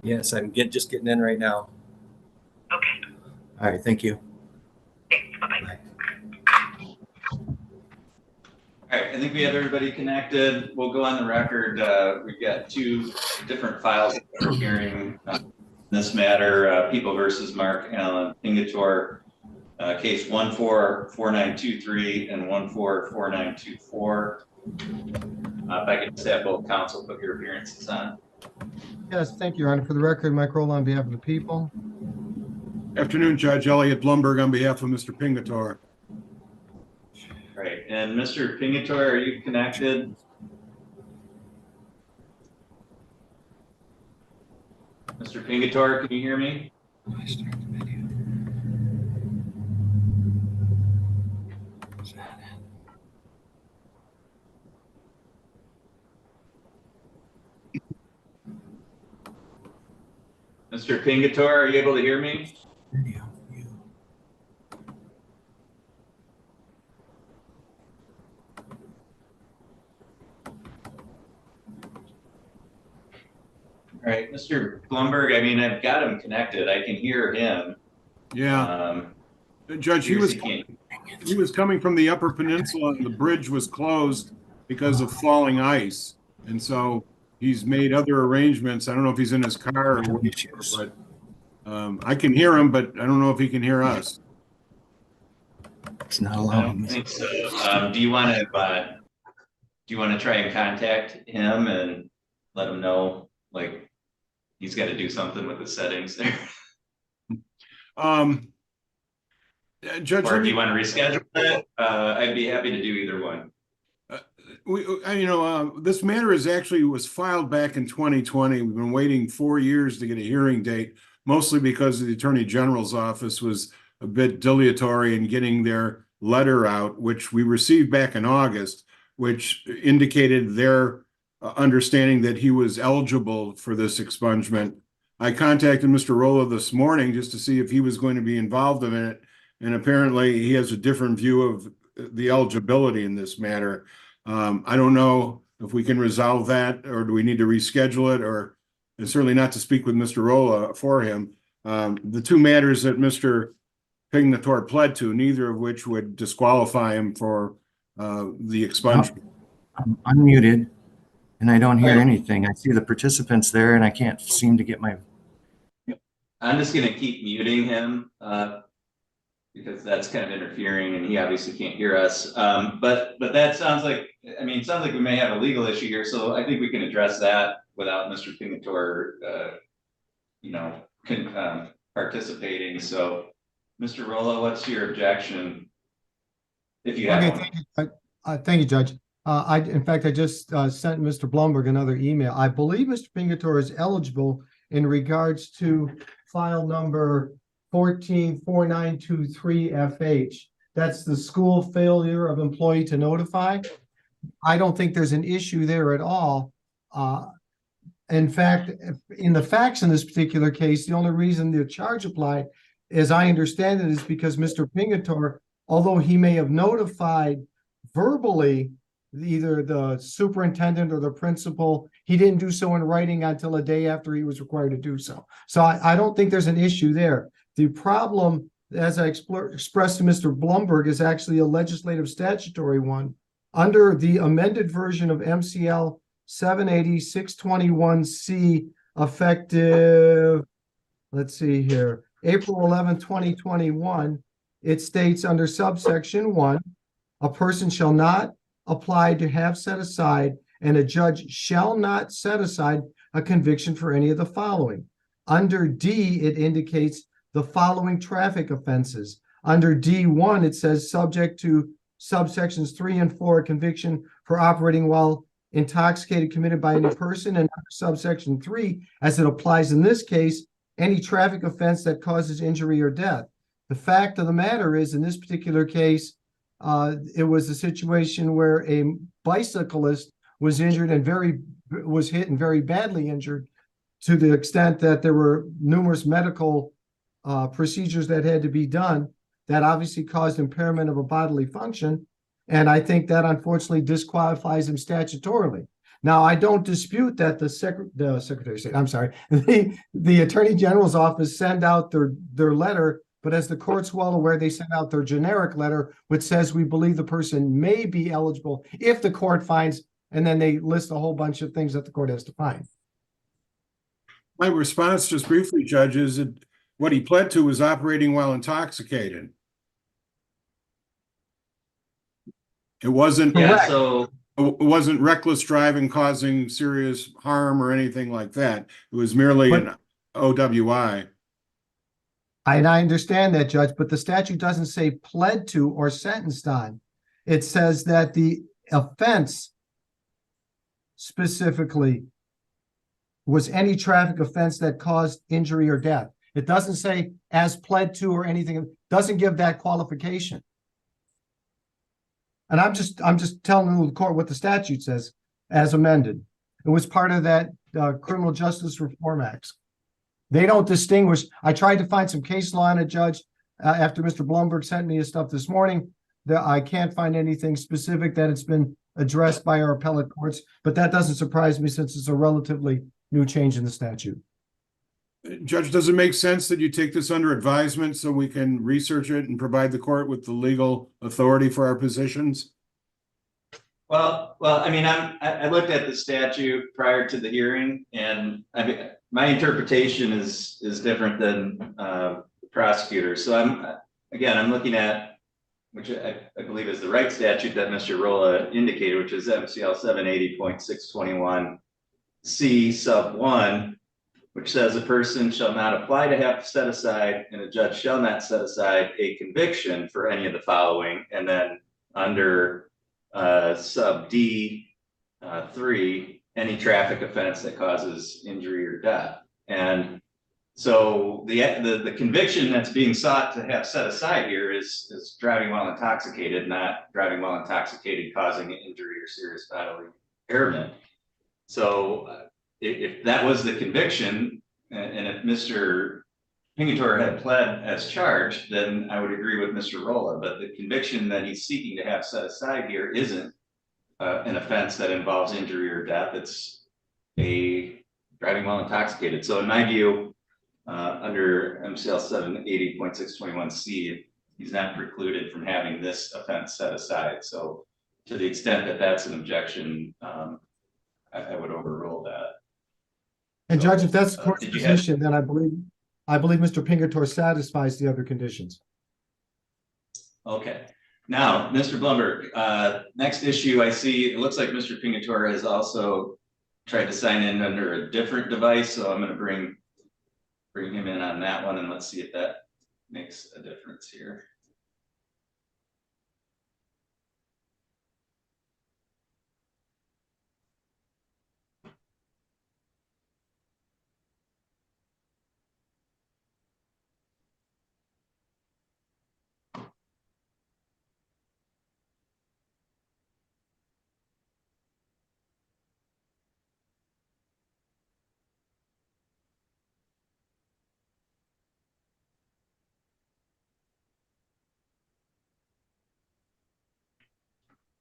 Yes, I'm just getting in right now. Okay. All right, thank you. Thanks. Bye-bye. Bye. All right, I think we have everybody connected. We'll go on the record. We've got two different files that we're hearing this matter, People versus Mark Allen Pingator, case 144923 and 144924. If I could just have both counsel put your appearances on. Yes, thank you, Your Honor. For the record, Mike Rolla on behalf of the people. Afternoon, Judge Elliot Blumberg on behalf of Mr. Pingator. Right, and Mr. Pingator, are you connected? Mr. Pingator, can you hear me? Mr. Pingator, are you able to hear me? All right, Mr. Blumberg, I mean, I've got him connected. I can hear him. Yeah, Judge, he was coming from the Upper Peninsula and the bridge was closed because of falling ice. And so he's made other arrangements. I don't know if he's in his car or whatever, but I can hear him, but I don't know if he can hear us. It's not I allowing don't think so. Do you want to try and contact him and let him know, like, he's got to do something with the settings there? Judge, or do you want to reschedule it? I'd be happy to do either one. This matter was filed back in 2020. We've been waiting 4 years to get a hearing date, mostly because the Attorney General's office was a bit dilatory in getting their letter out, which we received back in August, which indicated their understanding that he was eligible for this expungement. I contacted Mr. Rolla this morning just to see if he was going to be involved in it, and apparently he has a different view of the eligibility in this matter. I don't know if we can resolve that, or do we need to reschedule it, or and certainly not to speak with Mr. Rolla for him. The two matters that Mr. Pingator pled to, neither of which would disqualify him for the expungement. I'm unmuted and I don't hear anything. I see the participants there and I can't seem to get my... I'm just going to keep muting him because that's kind of interfering and he obviously can't hear us. But that sounds like, I mean, it sounds like we may have a legal issue here. So I think we can address that without Mr. Pingator, participating. So Mr. Rolla, what's your objection? If you have one. Thank you, Judge. In fact, I just sent Mr. Blumberg another email. I believe Mr. Pingator is eligible in regards to file number 144923FH. That's the school failure of employee to notify. I don't think there's an issue there at all. In fact, in the facts in this particular case, the only reason the charge applied, as I understand it, is because Mr. Pingator, although he may have notified verbally either the superintendent or the principal, he didn't do so in writing until a day after he was required to do so. So I don't think there's an issue there. The problem, as I expressed to Mr. Blumberg, is actually a legislative statutory one. Under the amended version of MCL 780-621C, effective, let's see here, April 11, 2021, it states under subsection 1, a person shall not apply to have set aside, and a judge shall not set aside a conviction for any of the following. Under D, it indicates the following traffic offenses. Under D1, it says subject to subsections 3 and 4, a conviction for operating while intoxicated committed by any person, and under subsection 3, as it applies in this case, any traffic offense that causes injury or death. The fact of the matter is, in this particular case, it was a situation where a bicyclist was injured and was hit and very badly injured, to the extent that there were numerous medical procedures that had to be done that obviously caused impairment of a bodily function. And I think that unfortunately disqualifies him statutorily. Now, I don't dispute that the Secretary of State, I'm sorry, the Attorney General's office send out their letter, but as the court's well aware, they send out their generic letter, which says we believe the person may be eligible if the court finds, and then they list a whole bunch of things that the court has to find. My response, just briefly, Judge, is that what he pled to was operating while intoxicated. It wasn't. Yeah, Correct. so, It wasn't reckless driving causing serious harm or anything like that. It was merely an OWI. And I understand that, Judge, but the statute doesn't say pled to or sentenced on. It says that the offense specifically was any traffic offense that caused injury or death. It doesn't say as pled to or anything. It doesn't give that qualification. And I'm just telling the court what the statute says as amended. It was part of that Criminal Justice Reform Act. They don't distinguish. I tried to find some case law on it, Judge, after Mr. Blumberg sent me his stuff this morning. That I can't find anything specific that it's been addressed by our appellate courts, but that doesn't surprise me since it's a relatively new change in the statute. Judge, does it make sense that you take this under advisement so we can research it and provide the court with the legal authority for our positions? well, I mean, I looked at the statute prior to the hearing, and I mean, my interpretation is different than the prosecutor. So I'm looking at, which I believe is the right statute that Mr. Rolla indicated, which is MCL 780.621 C sub 1, which says a person shall not apply to have set aside, and a judge shall not set aside a conviction for any of the following. And then under sub D 3, any traffic offense that causes injury or death. And so the conviction that's being sought to have set aside here is driving while intoxicated, not driving while intoxicated causing injury or serious bodily impairment. So if that was the conviction, and if Mr. Pingator had pled as charged, then I would agree with Mr. Rolla. But the conviction that he's seeking to have set aside here isn't an offense that involves injury or death. It's a driving while intoxicated. So in my view, under MCL 780.621 C, he's not precluded from having this offense set aside. So to the extent that that's an objection, I would overrule that. And Judge, if that's the court's did you have- position, then I believe Mr. Pingator satisfies the other conditions. Okay. Now, Mr. Blumberg, next issue I see, it looks like Mr. Pingator has also tried to sign in under a different device, so I'm going to bring him in on that one, and let's see if that makes a difference here.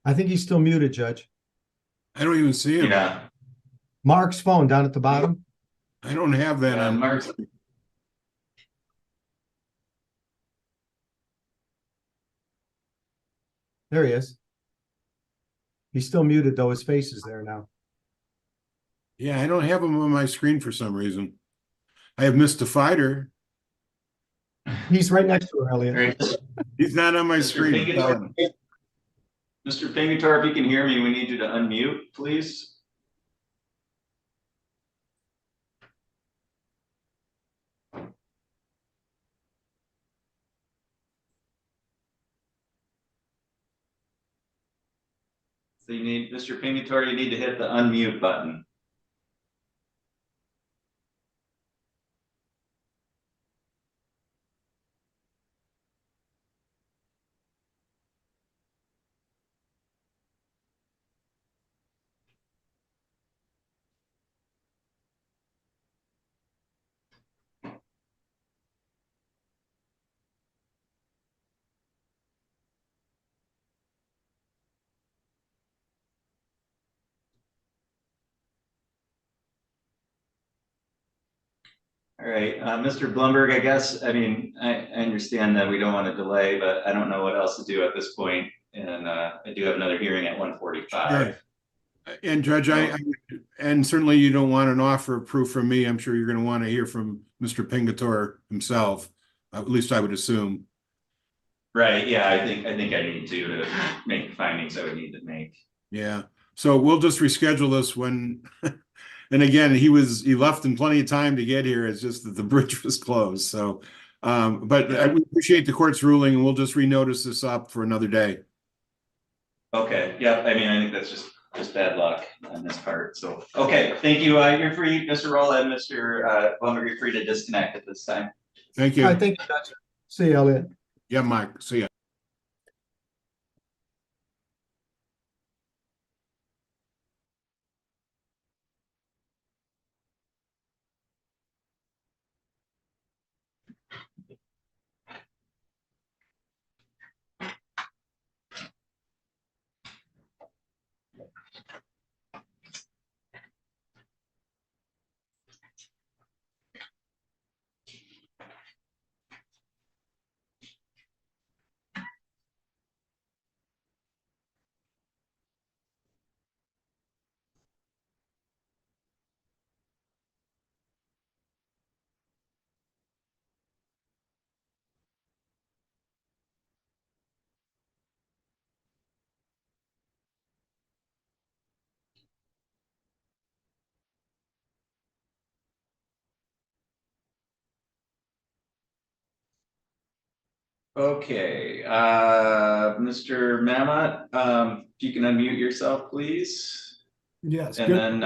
I think he's still muted, Judge. I don't even see him. Yeah. Mark's phone down at the bottom. I don't have that on. Mark, There he is. He's still muted, though. His face is there now. Yeah, I don't have him on my screen for some reason. I have Mr. Fighter. He's right next to her, Elliot. Right. He's not on my Mr. screen. Pingator, Mr. Pingator, if you can hear me, we need you to unmute, please. So you need, Mr. Pingator, you need to hit the unmute button. All right, Mr. Blumberg, I guess, I mean, I understand that we don't want to delay, but I don't know what else to do at this point. And I do have another hearing at 1:45. And Judge, and certainly you don't want an offer of proof from me. I'm sure you're going to want to hear from Mr. Pingatore himself. At least I would assume. Right, yeah, I think I need to make the findings I would need to make. Yeah. So we'll just reschedule this when, and again, he left in plenty of time to get here. It's just that the bridge was closed. So, but I appreciate the court's ruling, and we'll just renotice this up for another day. Okay, yeah, I mean, I think that's just bad luck on this part. So, okay, thank you. You're free, Mr. Roll and Mr. Blumberg, you're free to disconnect at this time. Thank you. I think, Judge. See you, Elliot. Yeah, Mike. See ya. Okay, Mr. Mamet, if you can unmute yourself, please. Yes. And then,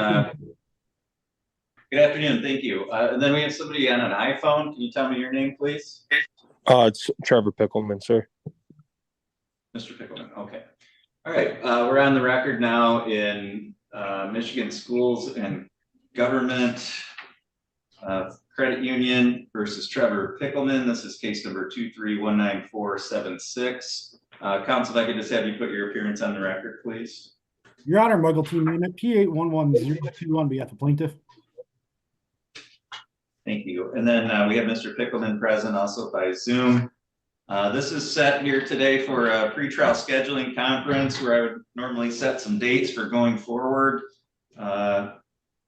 good afternoon, thank you. And then we have somebody on an iPhone. Can you tell me your name, please? It's Trevor Pickleman, sir. Mr. Pickleman, okay. All right, we're on the record now in Michigan Schools and Government Credit Union versus Trevor Pickleman. This is case number 2319476. Counsel, if I could just have you put your appearance on the record, please. Your Honor, Muggle Team Unit P811021 on behalf of plaintiff. Thank you. And then we have Mr. Pickleman present also by Zoom. This is set here today for a pretrial scheduling conference where I would normally set some dates for going forward.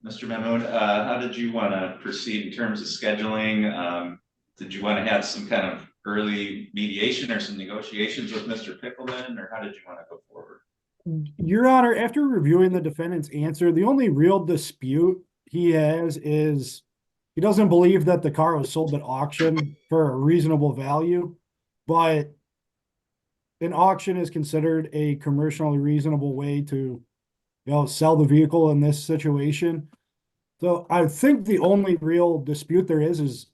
Mr. Mahmoud, how did you want to proceed in terms of scheduling? Did you want to have some kind of early mediation or some negotiations with Mr. Pickleman, or how did you want to go forward? Your Honor, after reviewing the defendant's answer, the only real dispute he has is he doesn't believe that the car was sold at auction for a reasonable value, but an auction is considered a commercially reasonable way to, sell the vehicle in this situation. So I think the only real dispute there is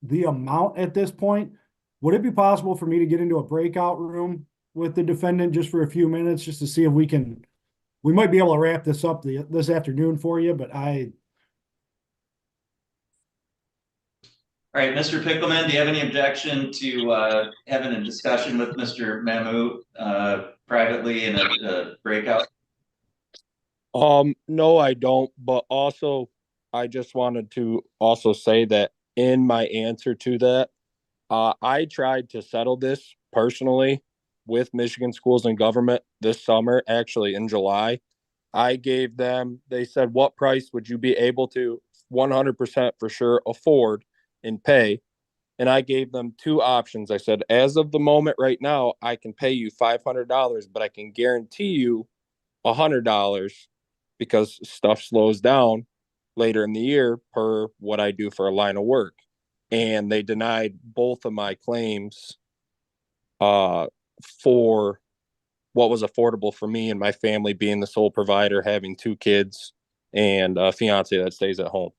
the amount at this point. Would it be possible for me to get into a breakout room with the defendant just for a few minutes, just to see if we might be able to wrap this up this afternoon for you, but All right, Mr. Pickleman, do you have any objection to having a discussion with Mr. Mahmoud privately in a breakout? No, I don't. But also, I just wanted to also say that in my answer to that, I tried to settle this personally with Michigan Schools and Government this summer, actually in July. I gave them, they said, what price would you be able to 100% for sure afford and pay? And I gave them two options. I said, as of the moment right now, I can pay you $500, but I can guarantee you $100 because stuff slows down later in the year per what I do for a line of work. And they denied both of my claims for what was affordable for me and my family, being the sole provider, having two kids and a fiance that stays at home.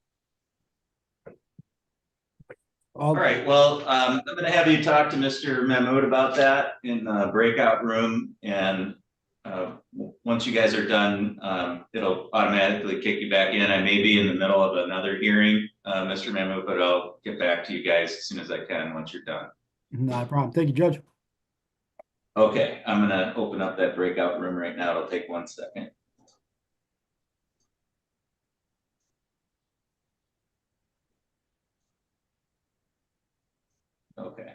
All right, well, I'm going to have you talk to Mr. Mahmoud about that in the breakout room. And once you guys are done, it'll automatically kick you back in. I may be in the middle of another hearing, Mr. Mahmoud, but I'll get back to you guys as soon as I can once you're done. not a problem. Thank you, Judge. Okay, I'm going to open up that breakout room right now. It'll take 1 second. Okay.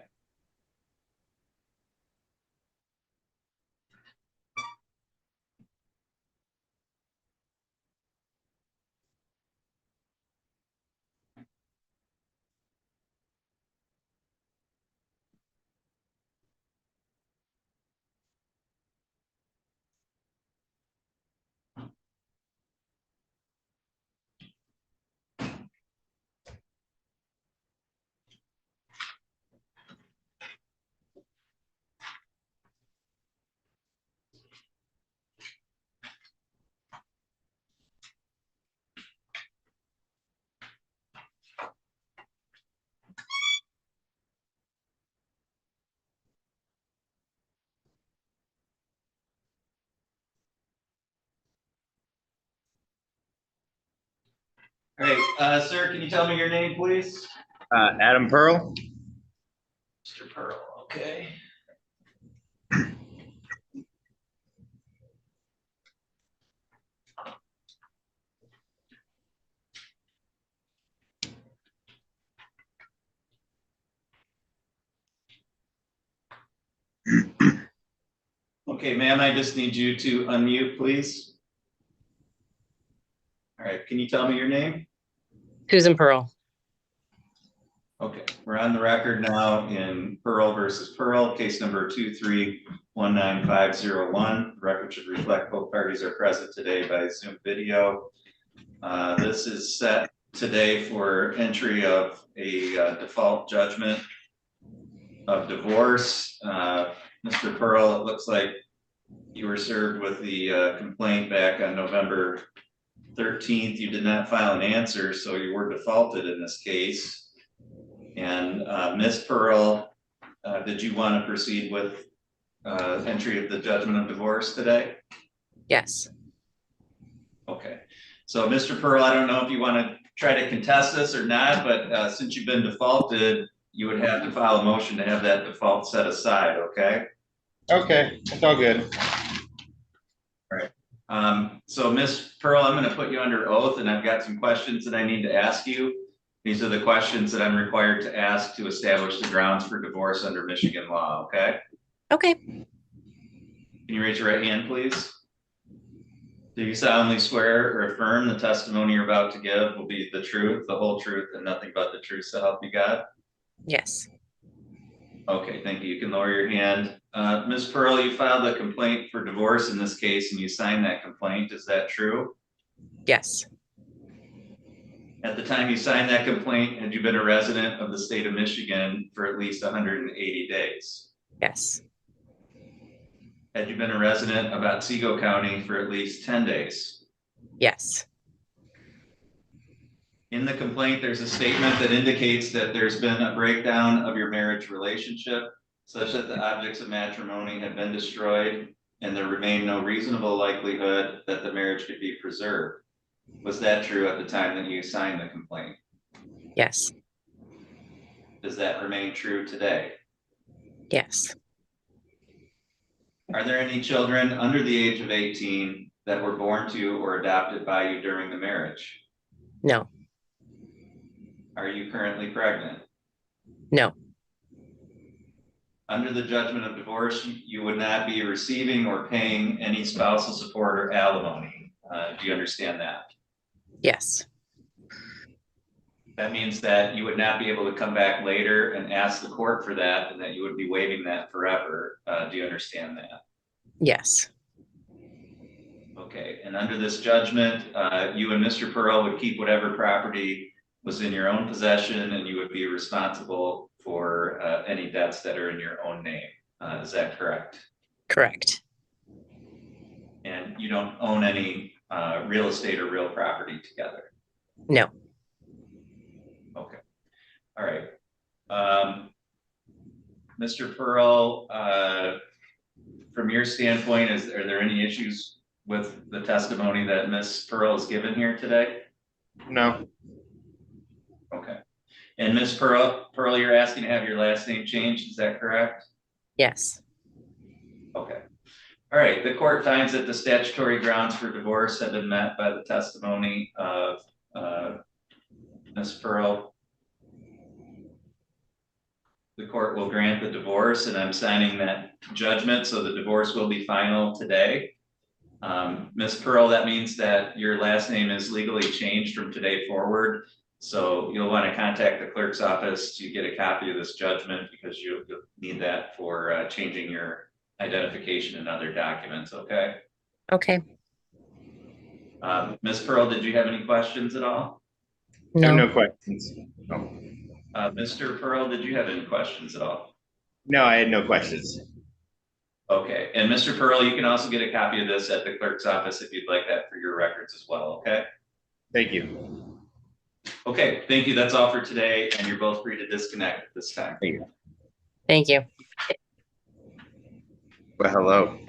All right, sir, can you tell me your name, please? Adam Pearl. Mr. Pearl, okay. Okay, ma'am, I just need you to unmute, please. All right, can you tell me your name? Susan Pearl. Okay, we're on the record now in Pearl versus Pearl, case number 2319501. The record should reflect both parties are present today by Zoom video. This is set today for entry of a default judgment of divorce. Mr. Pearl, it looks like you were served with the complaint back on November 13th. You did not file an answer, so you were defaulted in this case. And Ms. Pearl, did you want to proceed with entry of the judgment of divorce today? Yes. Okay. So Mr. Pearl, I don't know if you want to try to contest this or not, but since you've been defaulted, you would have to file a motion to have that default set aside, okay? Okay, it's all good. All right. So Ms. Pearl, I'm going to put you under oath and I've got some questions that I need to ask you. These are the questions that I'm required to ask to establish the grounds for divorce under Michigan law, okay? Okay. Can you raise your right hand, please? Do you solemnly swear or affirm the testimony you're about to give will be the truth, the whole truth, and nothing but the truth, so help you God? Yes. Okay, thank you. You can lower your hand. Ms. Pearl, you filed a complaint for divorce in this case and you signed that complaint. Is that true? Yes. At the time you signed that complaint, had you been a resident of the state of Michigan for at least 180 days? Yes. Had you been a resident of Otsego County for at least 10 days? Yes. In the complaint, there's a statement that indicates that there's been a breakdown of your marriage relationship such that the objects of matrimony have been destroyed and there remained no reasonable likelihood that the marriage could be preserved. Was that true at the time that you signed the complaint? Yes. Does that remain true today? Yes. Are there any children under the age of 18 that were born to or adopted by you during the marriage? No. Are you currently pregnant? No. Under the judgment of divorce, you would not be receiving or paying any spousal support or alimony. Do you understand that? Yes. That means that you would not be able to come back later and ask the court for that and that you would be waiving that forever. Do you understand that? Yes. Okay, and under this judgment, you and Mr. Pearl would keep whatever property was in your own possession and you would be responsible for any debts that are in your own name. Is that correct? Correct. And you don't own any real estate or real property together? No. Okay. All right. Mr. Pearl, from your standpoint, are there any issues with the testimony that Ms. Pearl has given here today? No. Okay. And Ms. Pearl, you're asking to have your last name changed, is that correct? Yes. Okay. All right, the court finds that the statutory grounds for divorce have been met by the testimony of Ms. Pearl. the court will grant the divorce, and I'm signing that judgment, so the divorce will be final today. Ms. Pearl, that means that your last name is legally changed from today forward. So you'll want to contact the clerk's office to get a copy of this judgment, because you'll need that for changing your identification and other documents, okay? Okay. Ms. Pearl, did you have any questions at all? No, No. no questions. No. Mr. Pearl, did you have any questions at all? No, I had no questions. Okay, and Mr. Pearl, you can also get a copy of this at the clerk's office if you'd like that for your records as well, okay? Thank you. Okay, thank you. That's all for today, and you're both free to disconnect at this time. Thank you. Well, hello.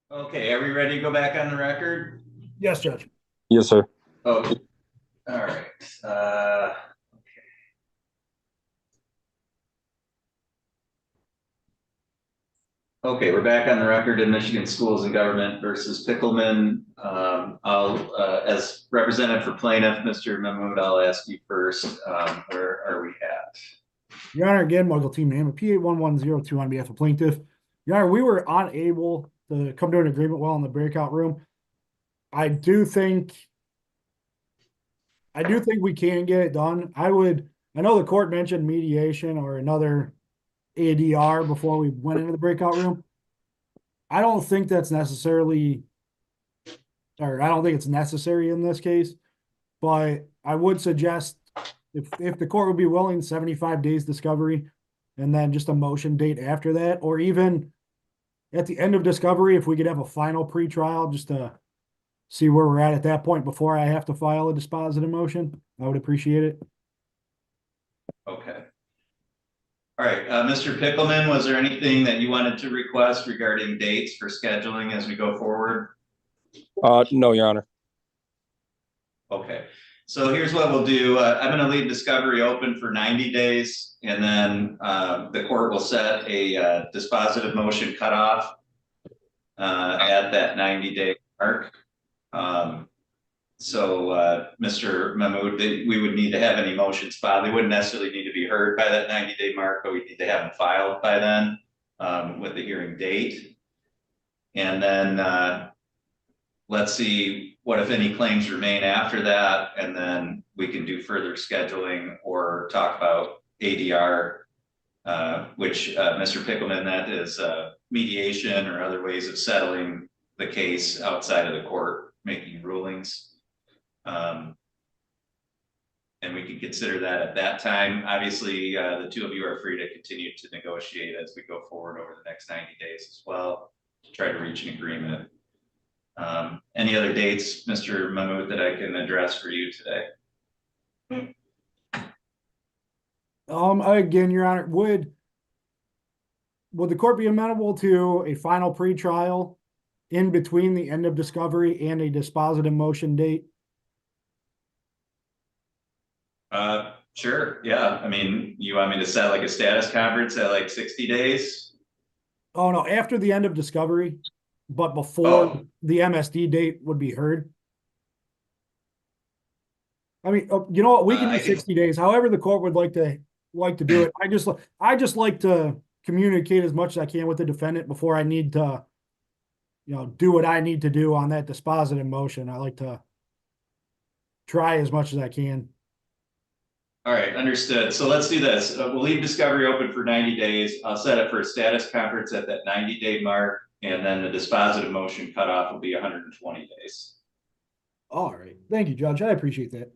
Okay, are we ready to go back on the record? Yes, Judge. Yes, sir. Oh, all right. Okay, we're back on the record in Michigan Schools and Government versus Pickleman. As representative for plaintiff, Mr. Mahmood, I'll ask you first. Where are we at? Your Honor, again, Marshall Team Name, PA1102 on behalf of plaintiff. Your Honor, we were unable to come to an agreement while in the breakout room. I do think we can get it done. I know the court mentioned mediation or another ADR before we went into the breakout room. I don't think it's necessary in this case, but I would suggest if the court would be willing, 75 days discovery and then just a motion date after that, or even at the end of discovery, if we could have a final pretrial just to see where we're at that point before I have to file a dispositive motion, I would appreciate it. Okay. All right, Mr. Pickleman, was there anything that you wanted to request regarding dates for scheduling as we go forward? No, Your Honor. Okay, so here's what we'll do. I'm going to leave discovery open for 90 days, and then the court will set a dispositive motion cutoff at that 90-day mark. Mr. Mahmood, we would need to have any motions filed. They wouldn't necessarily need to be heard by that 90-day mark, but we need to have them filed by then with the hearing date. And then let's see what, if any, claims remain after that, and then we can do further scheduling or talk about ADR, which Mr. Pickleman, that is mediation or other ways of settling the case outside of the court making rulings. And we can consider that at that time. Obviously, the two of you are free to continue to negotiate as we go forward over the next 90 days as well to try to reach an agreement. Any other dates, Mr. Mahmood, that I can address for you today? Again, Your Honor, would the court be amenable to a final pretrial in between the end of discovery and a dispositive motion date? Sure. Yeah. I mean, you want me to set like a status conference at like 60 days? Oh, no, after the end of discovery, but before the MSD date would be heard. I mean, you know what? We can do 60 days. However, the court would like to do it. I just like to communicate as much as I can with the defendant before I need to, do what I need to do on that dispositive motion. I like to try as much as I can. All right, understood. So let's do this. We'll leave discovery open for 90 days. I'll set it for a status conference at that 90-day mark, and then the dispositive motion cutoff will be 120 days. All right. Thank you, Judge. I appreciate that.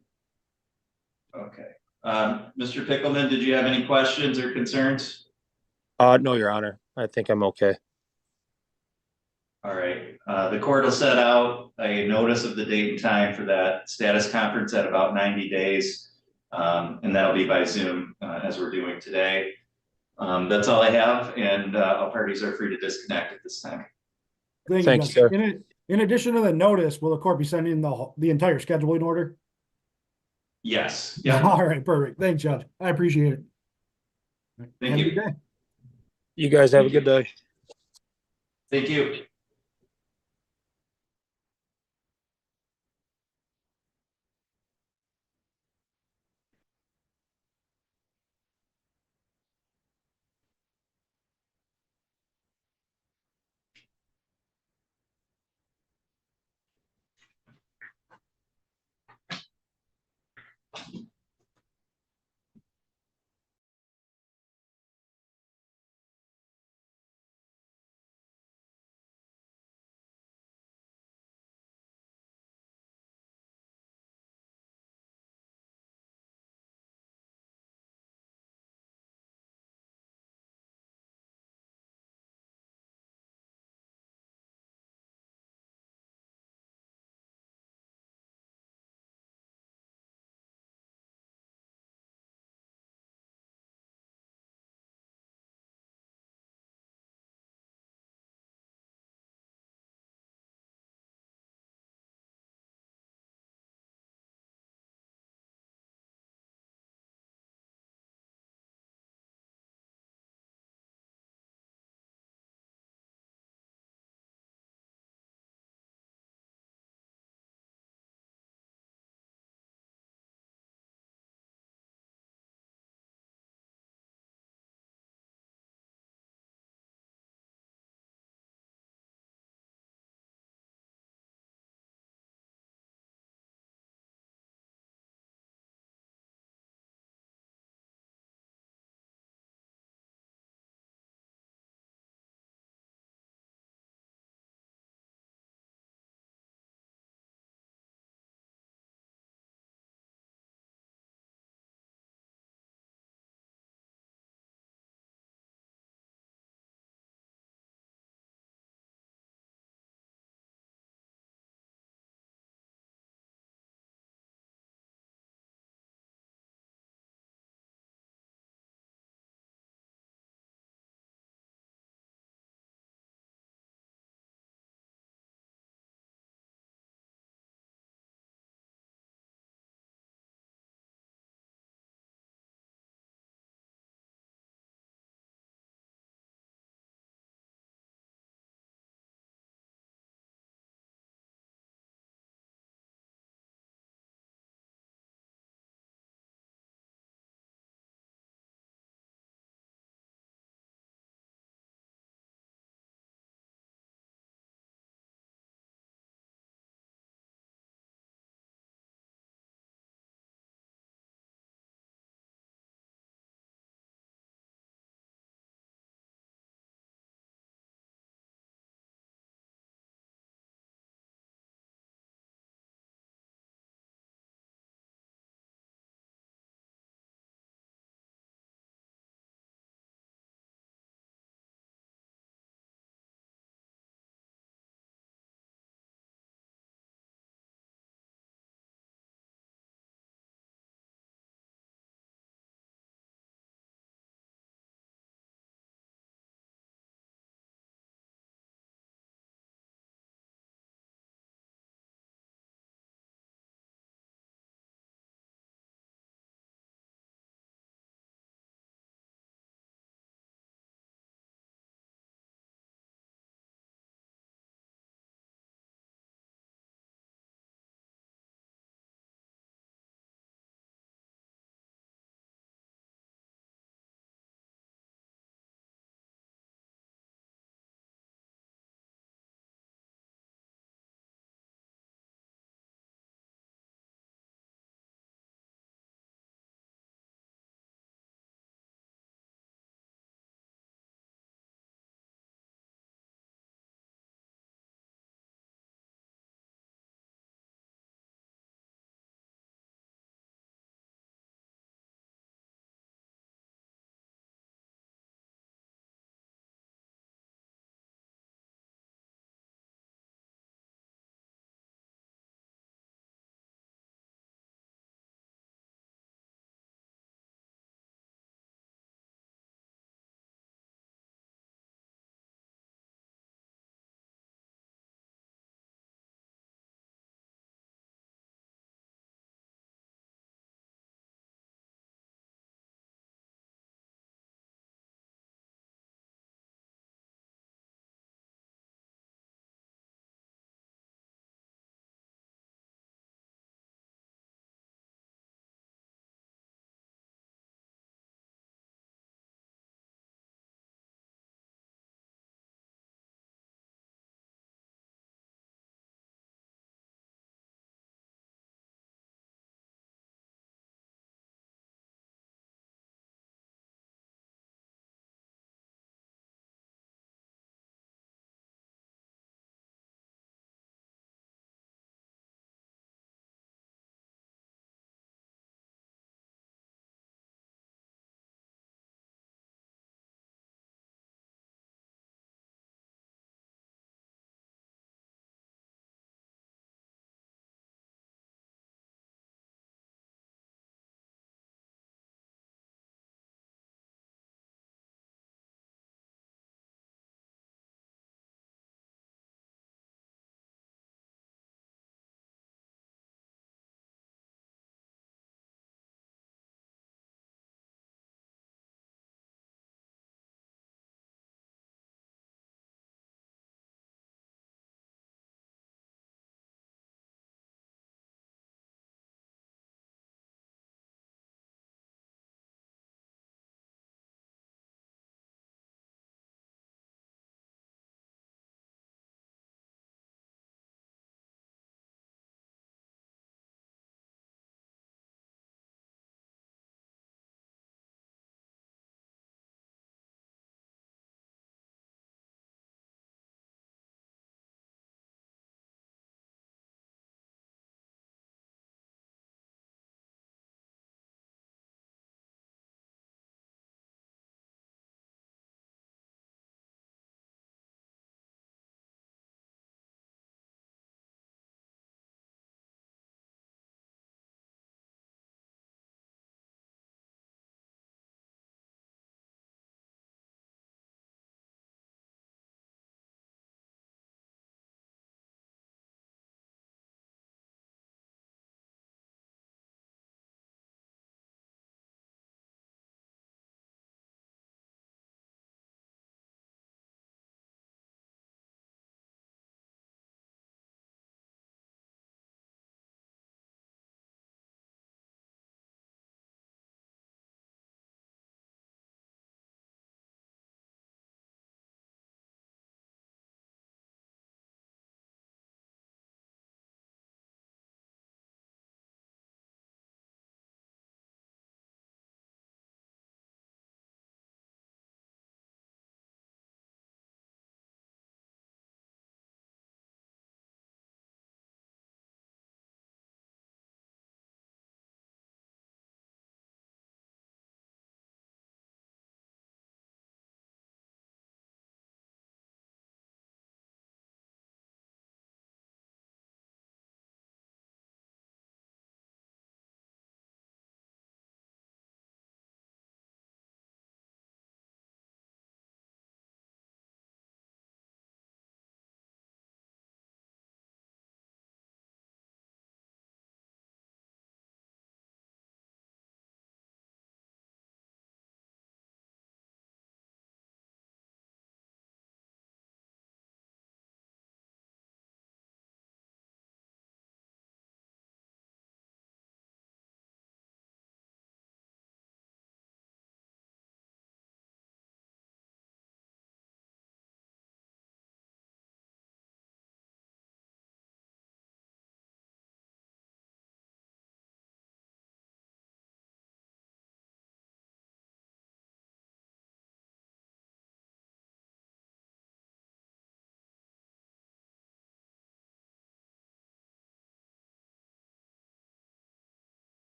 Okay. Mr. Pickleman, did you have any questions or concerns? No, Your Honor. I think I'm okay. All right. The court will set out a notice of the date and time for that status conference at about 90 days. And that'll be by Zoom as we're doing today. That's all I have, and all parties are free to disconnect at this time. Thank you, sir. In addition to the notice, will the court be sending the entire scheduling order? Yes. Yeah. All right, perfect. Thanks, Judge. I appreciate it. Thank you. You guys have a good day. Thank you.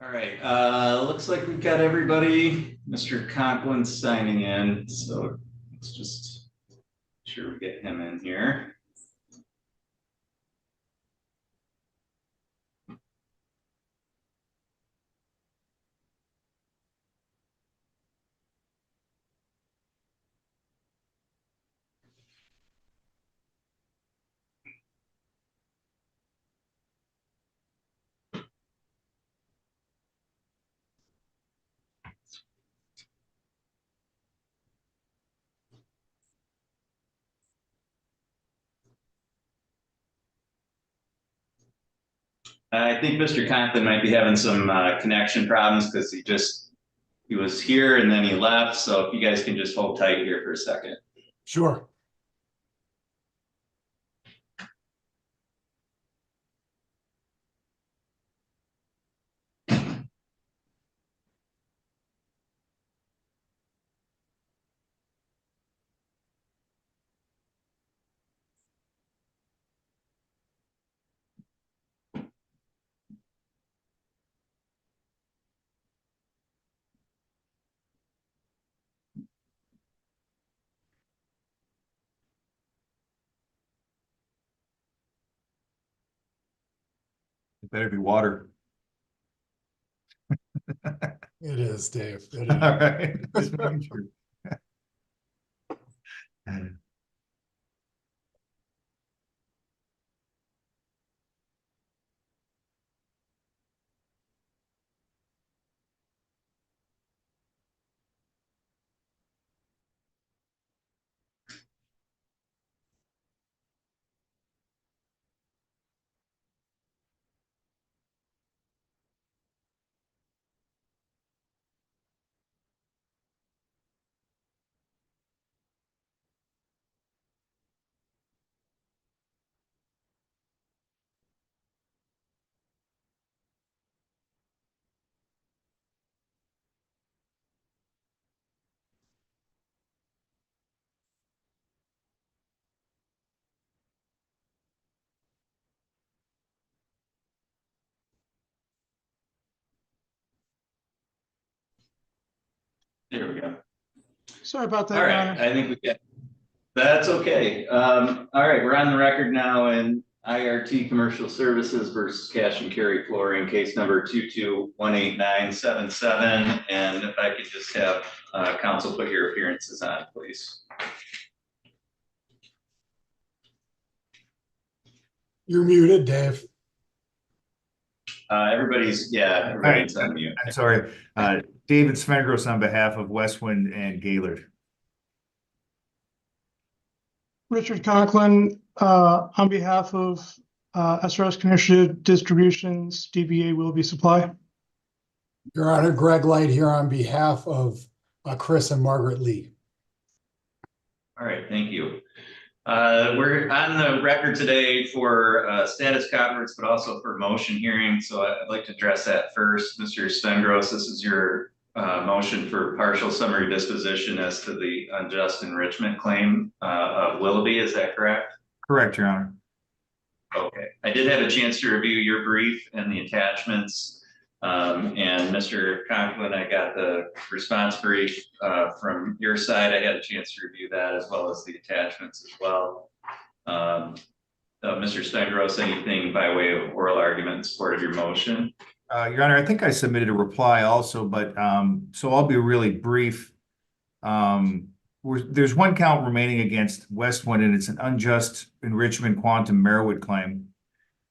All right, looks like we've got everybody. Mr. Conklin's signing in, so let's just make sure we get him in here. I think Mr. Conklin might be having some connection problems because he was here and then he left. So if you guys can just hold tight here for a second. Sure. It better be water. It is, Dave. It All is. right. Just making sure. There we go. Sorry about that, All Your right, Honor. I think we get, that's okay. All right, we're on the record now in IRT Commercial Services versus Cash and Carry Flooring, case number 2218977. And if I could just have counsel put your appearances on, please. You're muted, Dave. Everybody's on mute. I'm sorry. David Svengros on behalf of Westwind and Gaylord. Richard Conklin, on behalf of SRS Commercial Distributions, DBA Willoughby Supply. Your Honor, Greg Light here on behalf of Chris and Margaret Lee. All right, thank you. We're on the record today for status conference, but also for motion hearing. So I'd like to address that first. Mr. Svengros, this is your motion for partial summary disposition as to the unjust enrichment claim of Willoughby. Is that correct? Correct, Your Honor. Okay. I did have a chance to review your brief and the attachments. And Mr. Conklin, I got the response brief from your side. I had a chance to review that as well as the attachments as well. Mr. Svengros, anything by way of oral argument in support of your motion? Your Honor, I think I submitted a reply also, but so I'll be really brief. There's one count remaining against Westwind, and it's an unjust enrichment quantum Merowit claim.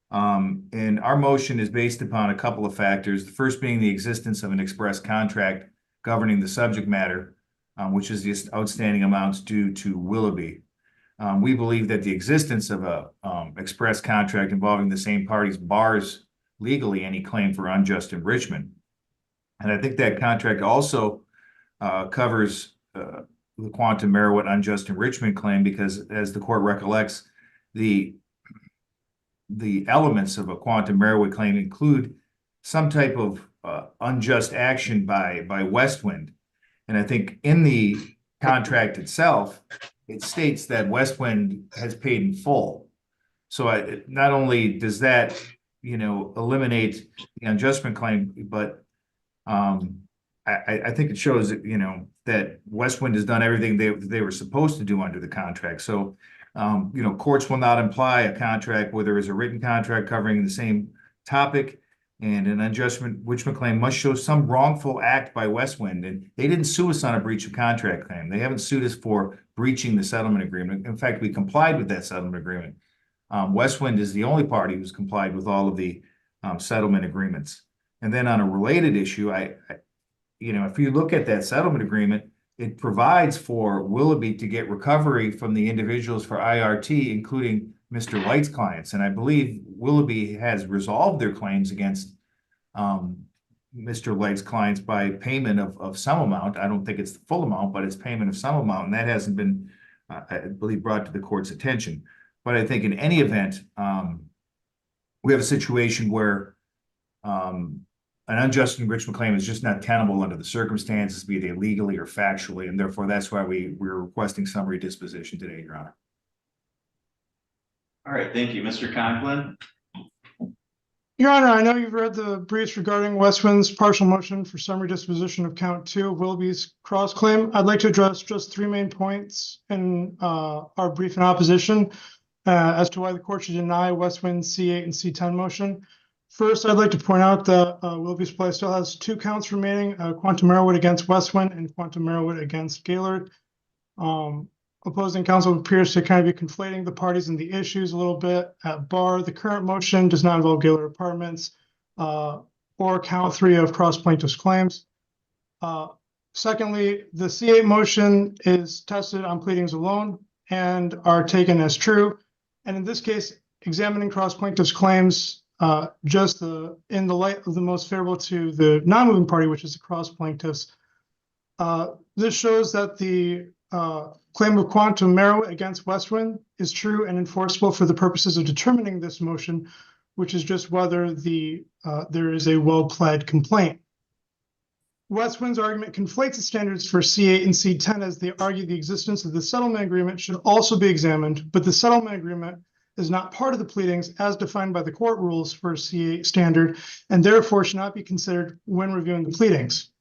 And our motion is based upon a couple of factors. The first being the existence of an express contract governing the subject matter, which is the outstanding amounts due to Willoughby. We believe that the existence of a express contract involving the same parties bars legally any claim for unjust enrichment. And I think that contract also covers the quantum Merowit unjust enrichment claim because, as the court recollects, the elements of a quantum Merowit claim include some type of unjust action by Westwind. And I think in the contract itself, it states that Westwind has paid in full. So not only does that, eliminate the adjustment claim, but I think it shows that, that Westwind has done everything they were supposed to do under the contract. So, courts will not imply a contract where there is a written contract covering the same topic, and an adjustment claim must show some wrongful act by Westwind. And they didn't sue us on a breach of contract claim. They haven't sued us for breaching the settlement agreement. In fact, we complied with that settlement agreement. Westwind is the only party who's complied with all of the settlement agreements. And then on a related issue, if you look at that settlement agreement, it provides for Willoughby to get recovery from the individuals for IRT, including Mr. Light's clients. And I believe Willoughby has resolved their claims against Mr. Light's clients by payment of some amount. I don't think it's the full amount, but it's payment of some amount. And that hasn't been, I believe, brought to the court's attention. But I think in any event, we have a situation where an unjust enrichment claim is just not tenable under the circumstances, be they legally or factually, and therefore that's why we're requesting summary disposition today, Your Honor. All right, thank you. Mr. Conklin? Your Honor, I know you've read the briefs regarding Westwind's partial motion for summary disposition of count 2 of Willoughby's cross-claim. I'd like to address just 3 main points in our brief in opposition as to why the court should deny Westwind's C8 and C10 motion. First, I'd like to point out that Willoughby Supply still has 2 counts remaining, Quantum Merriwood against Westwind and Quantum Merriwood against Gaylord. Opposing counsel appears to kind of be conflating the parties and the issues a little bit at bar. The current motion does not involve Gaylord Apartments or count 3 of cross plaintiff's claims. Secondly, the C8 motion is tested on pleadings alone and are taken as true. And in this case, examining cross plaintiff's claims just in the light of the most favorable to the non-moving party, which is the cross plaintiffs. This shows that the claim of Quantum Merriwood against Westwind is true and enforceable for the purposes of determining this motion, which is just whether there is a well-pled complaint. Westwind's argument conflates the standards for C8 and C10 as they argue the existence of the settlement agreement should also be examined, but the settlement agreement is not part of the pleadings as defined by the court rules for C8 standard, and therefore should not be considered when reviewing the pleadings.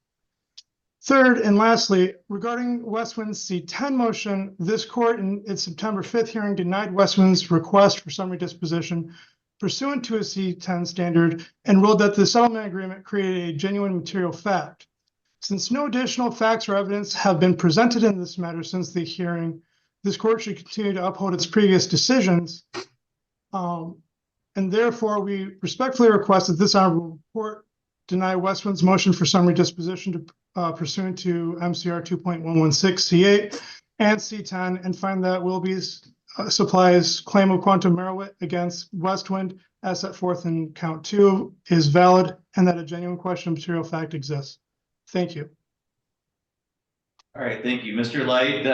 Third, and lastly, regarding Westwind's C10 motion, this court in its September 5th hearing denied Westwind's request for summary disposition pursuant to a C10 standard and ruled that the settlement agreement created a genuine material fact. Since no additional facts or evidence have been presented in this matter since the hearing, this court should continue to uphold its previous decisions. And therefore, we respectfully request that this honorable court deny Westwind's motion for summary disposition to pursuant to MCR 2.116 C8 and C10 and find that Willoughby's Supply's claim of Quantum Merriwood against Westwind as set forth in count 2 is valid and that a genuine question of material fact exists. Thank you. All right, thank you. Mr. Light,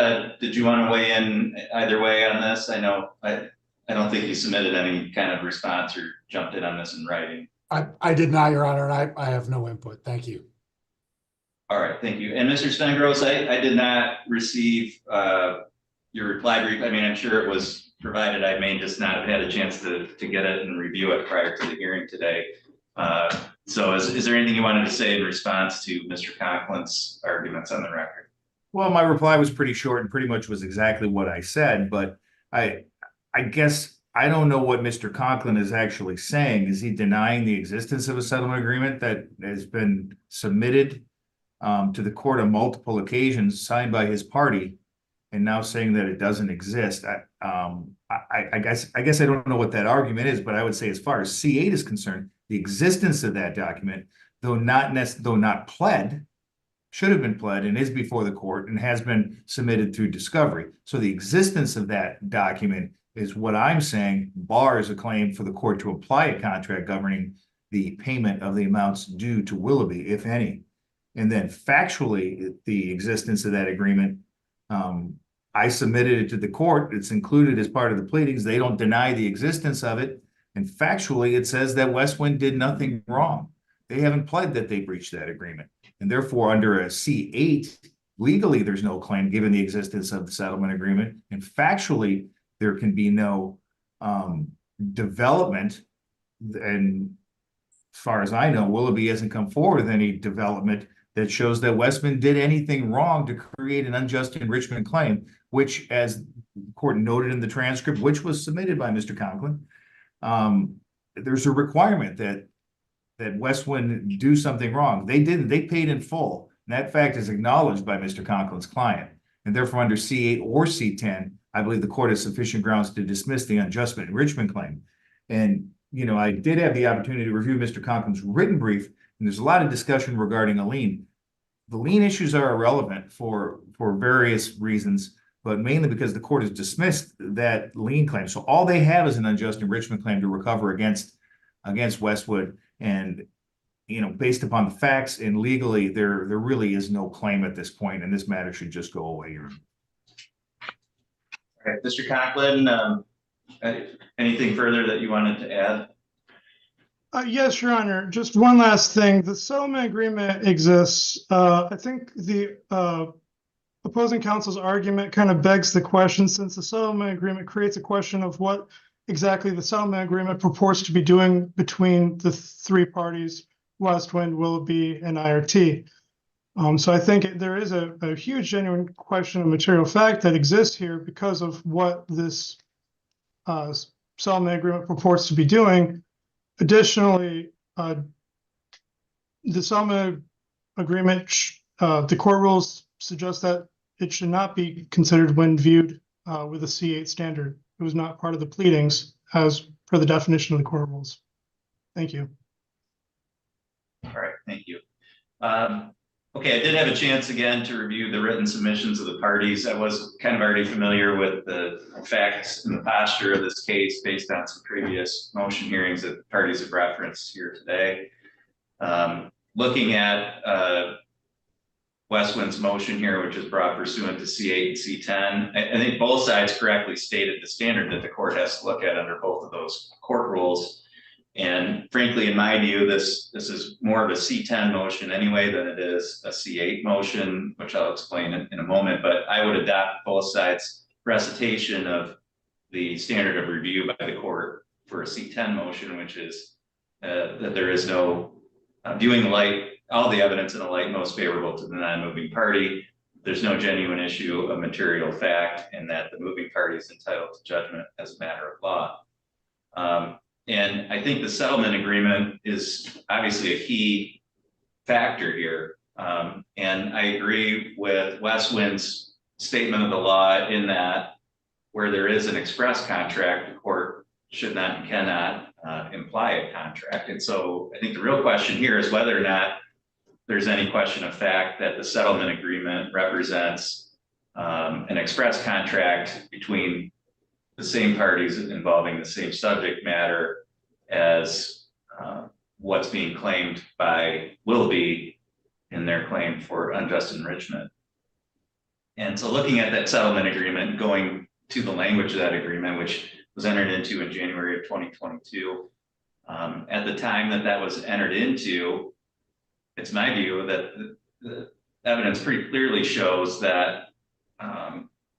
did you want to weigh in either way on this? I know I don't think you submitted any kind of response or jumped in on this in writing. I did not, Your Honor, and I have no input. Thank you. All right, thank you. And Mr. Stengross, I did not receive your reply brief. I mean, I'm sure it was provided. I may just not have had a chance to get it and review it prior to the hearing today. So is there anything you wanted to say in response to Mr. Conklin's arguments on the record? Well, my reply was pretty short and pretty much was exactly what I said, but I guess I don't know what Mr. Conklin is actually saying. Is he denying the existence of a settlement agreement that has been submitted to the court on multiple occasions, signed by his party, and now saying that it doesn't exist? I guess I don't know what that argument is, but I would say as far as C8 is concerned, the existence of that document, though not pled, should have been pled and is before the court and has been submitted through discovery. So the existence of that document is what I'm saying bars a claim for the court to apply a contract governing the payment of the amounts due to Willoughby, if any. And then factually, the existence of that agreement, I submitted it to the court. It's included as part of the pleadings. They don't deny the existence of it. And factually, it says that Westwind did nothing wrong. They haven't pled that they breached that agreement. And therefore, under a C8 Legally, there's no claim given the existence of the settlement agreement. And factually, there can be no development. And as far as I know, Willoughby hasn't come forward with any development that shows that Westman did anything wrong to create an unjust enrichment claim, which, as the court noted in the transcript, which was submitted by Mr. Conklin, there's a requirement that Westwind do something wrong. They didn't. They paid in full. And that fact is acknowledged by Mr. Conklin's client. And therefore, under C8 or C10, I believe the court has sufficient grounds to dismiss the unjust enrichment claim. And, you know, I did have the opportunity to review Mr. Conklin's written brief, and there's a lot of discussion regarding a lien. The lien issues are irrelevant for various reasons, but mainly because the court has dismissed that lien claim. So all they have is an unjust enrichment claim to recover against Westwood. And, you know, based upon the facts and legally, there really is no claim at this point, and this matter should just go away. All right, Mr. Conklin, anything further that you wanted to add? Yes, Your Honor. Just one last thing. The settlement agreement exists. I think the opposing counsel's argument kind of begs the question, since the settlement agreement creates a question of what exactly the settlement agreement purports to be doing between the three parties, Westwind, Willoughby, and IRT. So I think there is a huge genuine question of material fact that exists here because of what this settlement agreement purports to be doing. Additionally, the settlement agreement, the court rules suggest that it should not be considered when viewed with a C8 standard. It was not part of the pleadings as per the definition of the court rules. Thank you. All right, thank you. Okay, I did have a chance again to review the written submissions of the parties. I was kind of already familiar with the facts and the posture of this case based on some previous motion hearings that the parties have referenced here today. Looking at Westwind's motion here, which is brought pursuant to C8 and C10, I think both sides correctly stated the standard that the court has to look at under both of those court rules. And frankly, in my view, this is more of a C10 motion anyway than it is a C8 motion, which I'll explain in a moment. But I would adopt both sides' recitation of the standard of review by the court for a C10 motion, which is that there is no viewing all the evidence in a light most favorable to the non-moving party. There's no genuine issue of material fact, and that the moving party is entitled to judgment as a matter of law. And I think the settlement agreement is obviously a key factor here. And I agree with Westwind's statement of the law in that where there is an express contract, the court should not and cannot imply a contract. And so I think the real question here is whether or not there's any question of fact that the settlement agreement represents an express contract between the same parties involving the same subject matter as what's being claimed by Willoughby in their claim for unjust enrichment. And so looking at that settlement agreement, going to the language of that agreement, which was entered into in January of 2022, at the time that was entered into, it's my view that the evidence pretty clearly shows that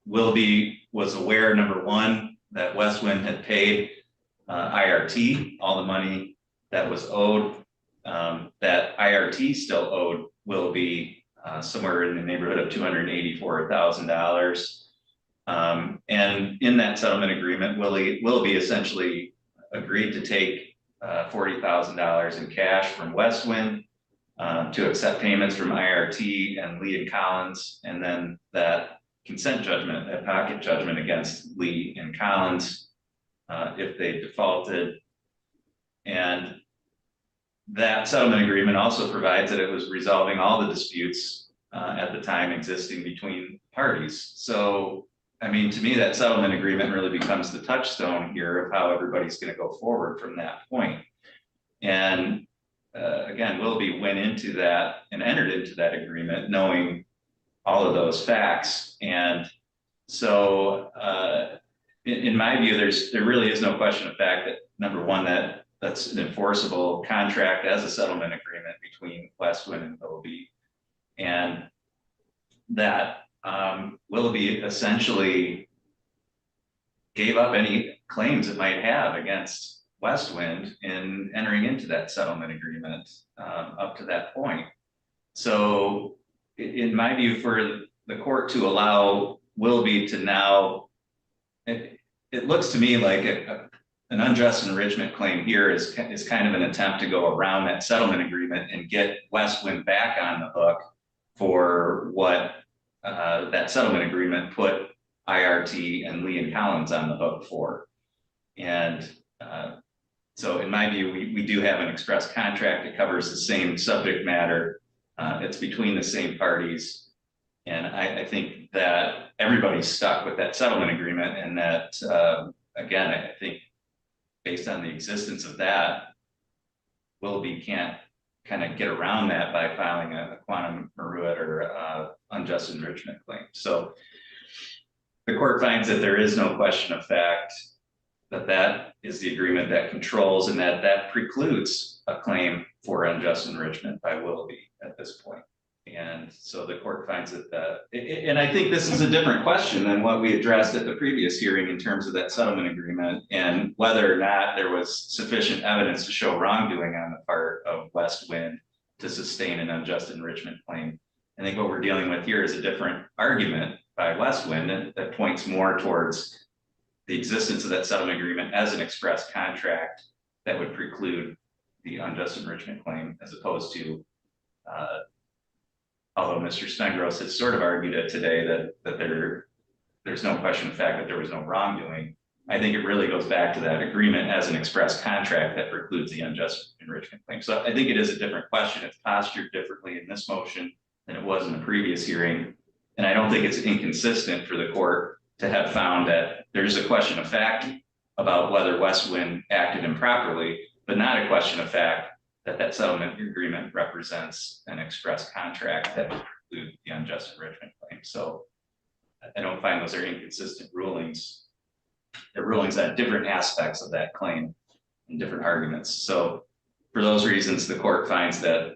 Willoughby was aware, number one, that Westwind had paid IRT all the money that was owed, that IRT still owed Willoughby somewhere in the neighborhood of $284,000. And in that settlement agreement, Willoughby essentially agreed to take $40,000 in cash from Westwind to accept payments from IRT and Lee and Collins, and then that consent judgment, that pocket judgment against Lee and Collins if they defaulted. And that settlement agreement also provides that it was resolving all the disputes at the time existing between parties. So, I mean, to me, that settlement agreement really becomes the touchstone here of how everybody's going to go forward from that point. And again, Willoughby went into that and entered into that agreement knowing all of those facts. And so in my view, there really is no question of fact that, number one, that's an enforceable contract as a settlement agreement between Westwind and Willoughby. And that Willoughby essentially gave up any claims it might have against Westwind in entering into that settlement agreement up to that point. So in my view, for the court to allow Willoughby to now, it looks to me like an unjust enrichment claim here is kind of an attempt to go around that settlement agreement and get Westwind back on the hook for what that settlement agreement put IRT and Lee and Collins on the hook for. And so in my view, we do have an express contract that covers the same subject matter. It's between the same parties. And I think that everybody's stuck with that settlement agreement, and that, again, I think based on the existence of that, Willoughby can't kind of get around that by filing a quantum meruit or unjust enrichment claim. So the court finds that there is no question of fact, that is the agreement that controls, and that precludes a claim for unjust enrichment by Willoughby at this point. And so the court finds that and I think this is a different question than what we addressed at the previous hearing in terms of that settlement agreement and whether or not there was sufficient evidence to show wrongdoing on the part of Westwind to sustain an unjust enrichment claim. I think what we're dealing with here is a different argument by Westwind that points more towards the existence of that settlement agreement as an express contract that would preclude the unjust enrichment claim, as opposed to although Mr. Stengros has sort of argued it today that there's no question of fact that there was no wrongdoing. I think it really goes back to that agreement as an express contract that precludes the unjust enrichment claim. So I think it is a different question. It's postured differently in this motion than it was in the previous hearing. And I don't think it's inconsistent for the court to have found that there's a question of fact about whether Westwind acted improperly, but not a question of fact that settlement agreement represents an express contract that would preclude the unjust enrichment claim. So I don't find those are inconsistent rulings. They're rulings on different aspects of that claim and different arguments. So for those reasons, the court finds that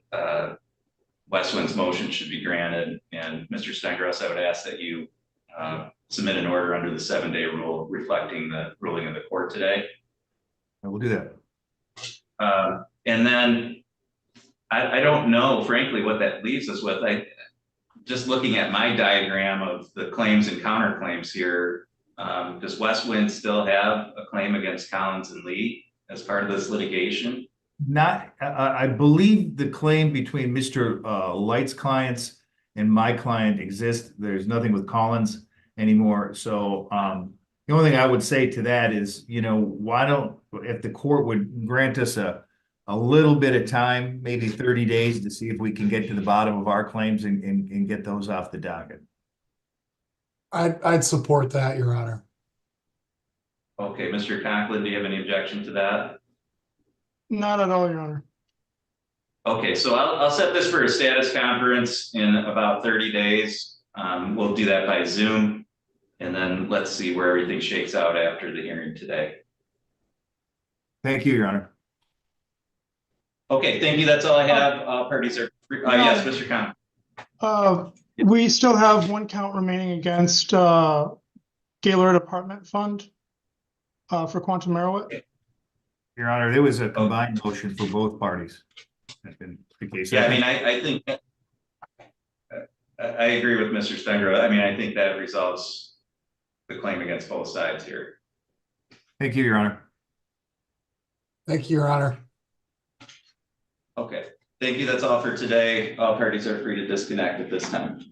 Westwind's motion should be granted. And Mr. Stengros, I would ask that you submit an order under the 7-day rule reflecting the ruling of the court today. I will do that. And then I don't know, frankly, what that leaves us with. Just looking at my diagram of the claims and counterclaims here, does Westwind still have a claim against Collins and Lee as part of this litigation? Not, I believe the claim between Mr. Light's clients and my client exists. There's nothing with Collins anymore. So the only thing I would say to that is, why don't, if the court would grant us a little bit of time, maybe 30 days, to see if we can get to the bottom of our claims and get those off the docket. I'd support that, Your Honor. Okay, Mr. Conklin, do you have any objection to that? Not at all, Your Honor. Okay, so I'll set this for a status conference in about 30 days. We'll do that by Zoom, and then let's see where everything shakes out after the hearing today. Thank you, Your Honor. Okay, thank you. That's all I have. All parties are free. Yes, Mr. Conklin. We still have one count remaining against Gaylord Apartment Fund for quantum meruit. Your Honor, there was a combined motion for both parties. That's been the case. Yeah, I mean, I think I agree with Mr. Stenger. I mean, I think that resolves the claim against both sides here. Thank you, Your Honor. Thank you, Your Honor. Okay, thank you. That's all for today. All parties are free to disconnect at this time.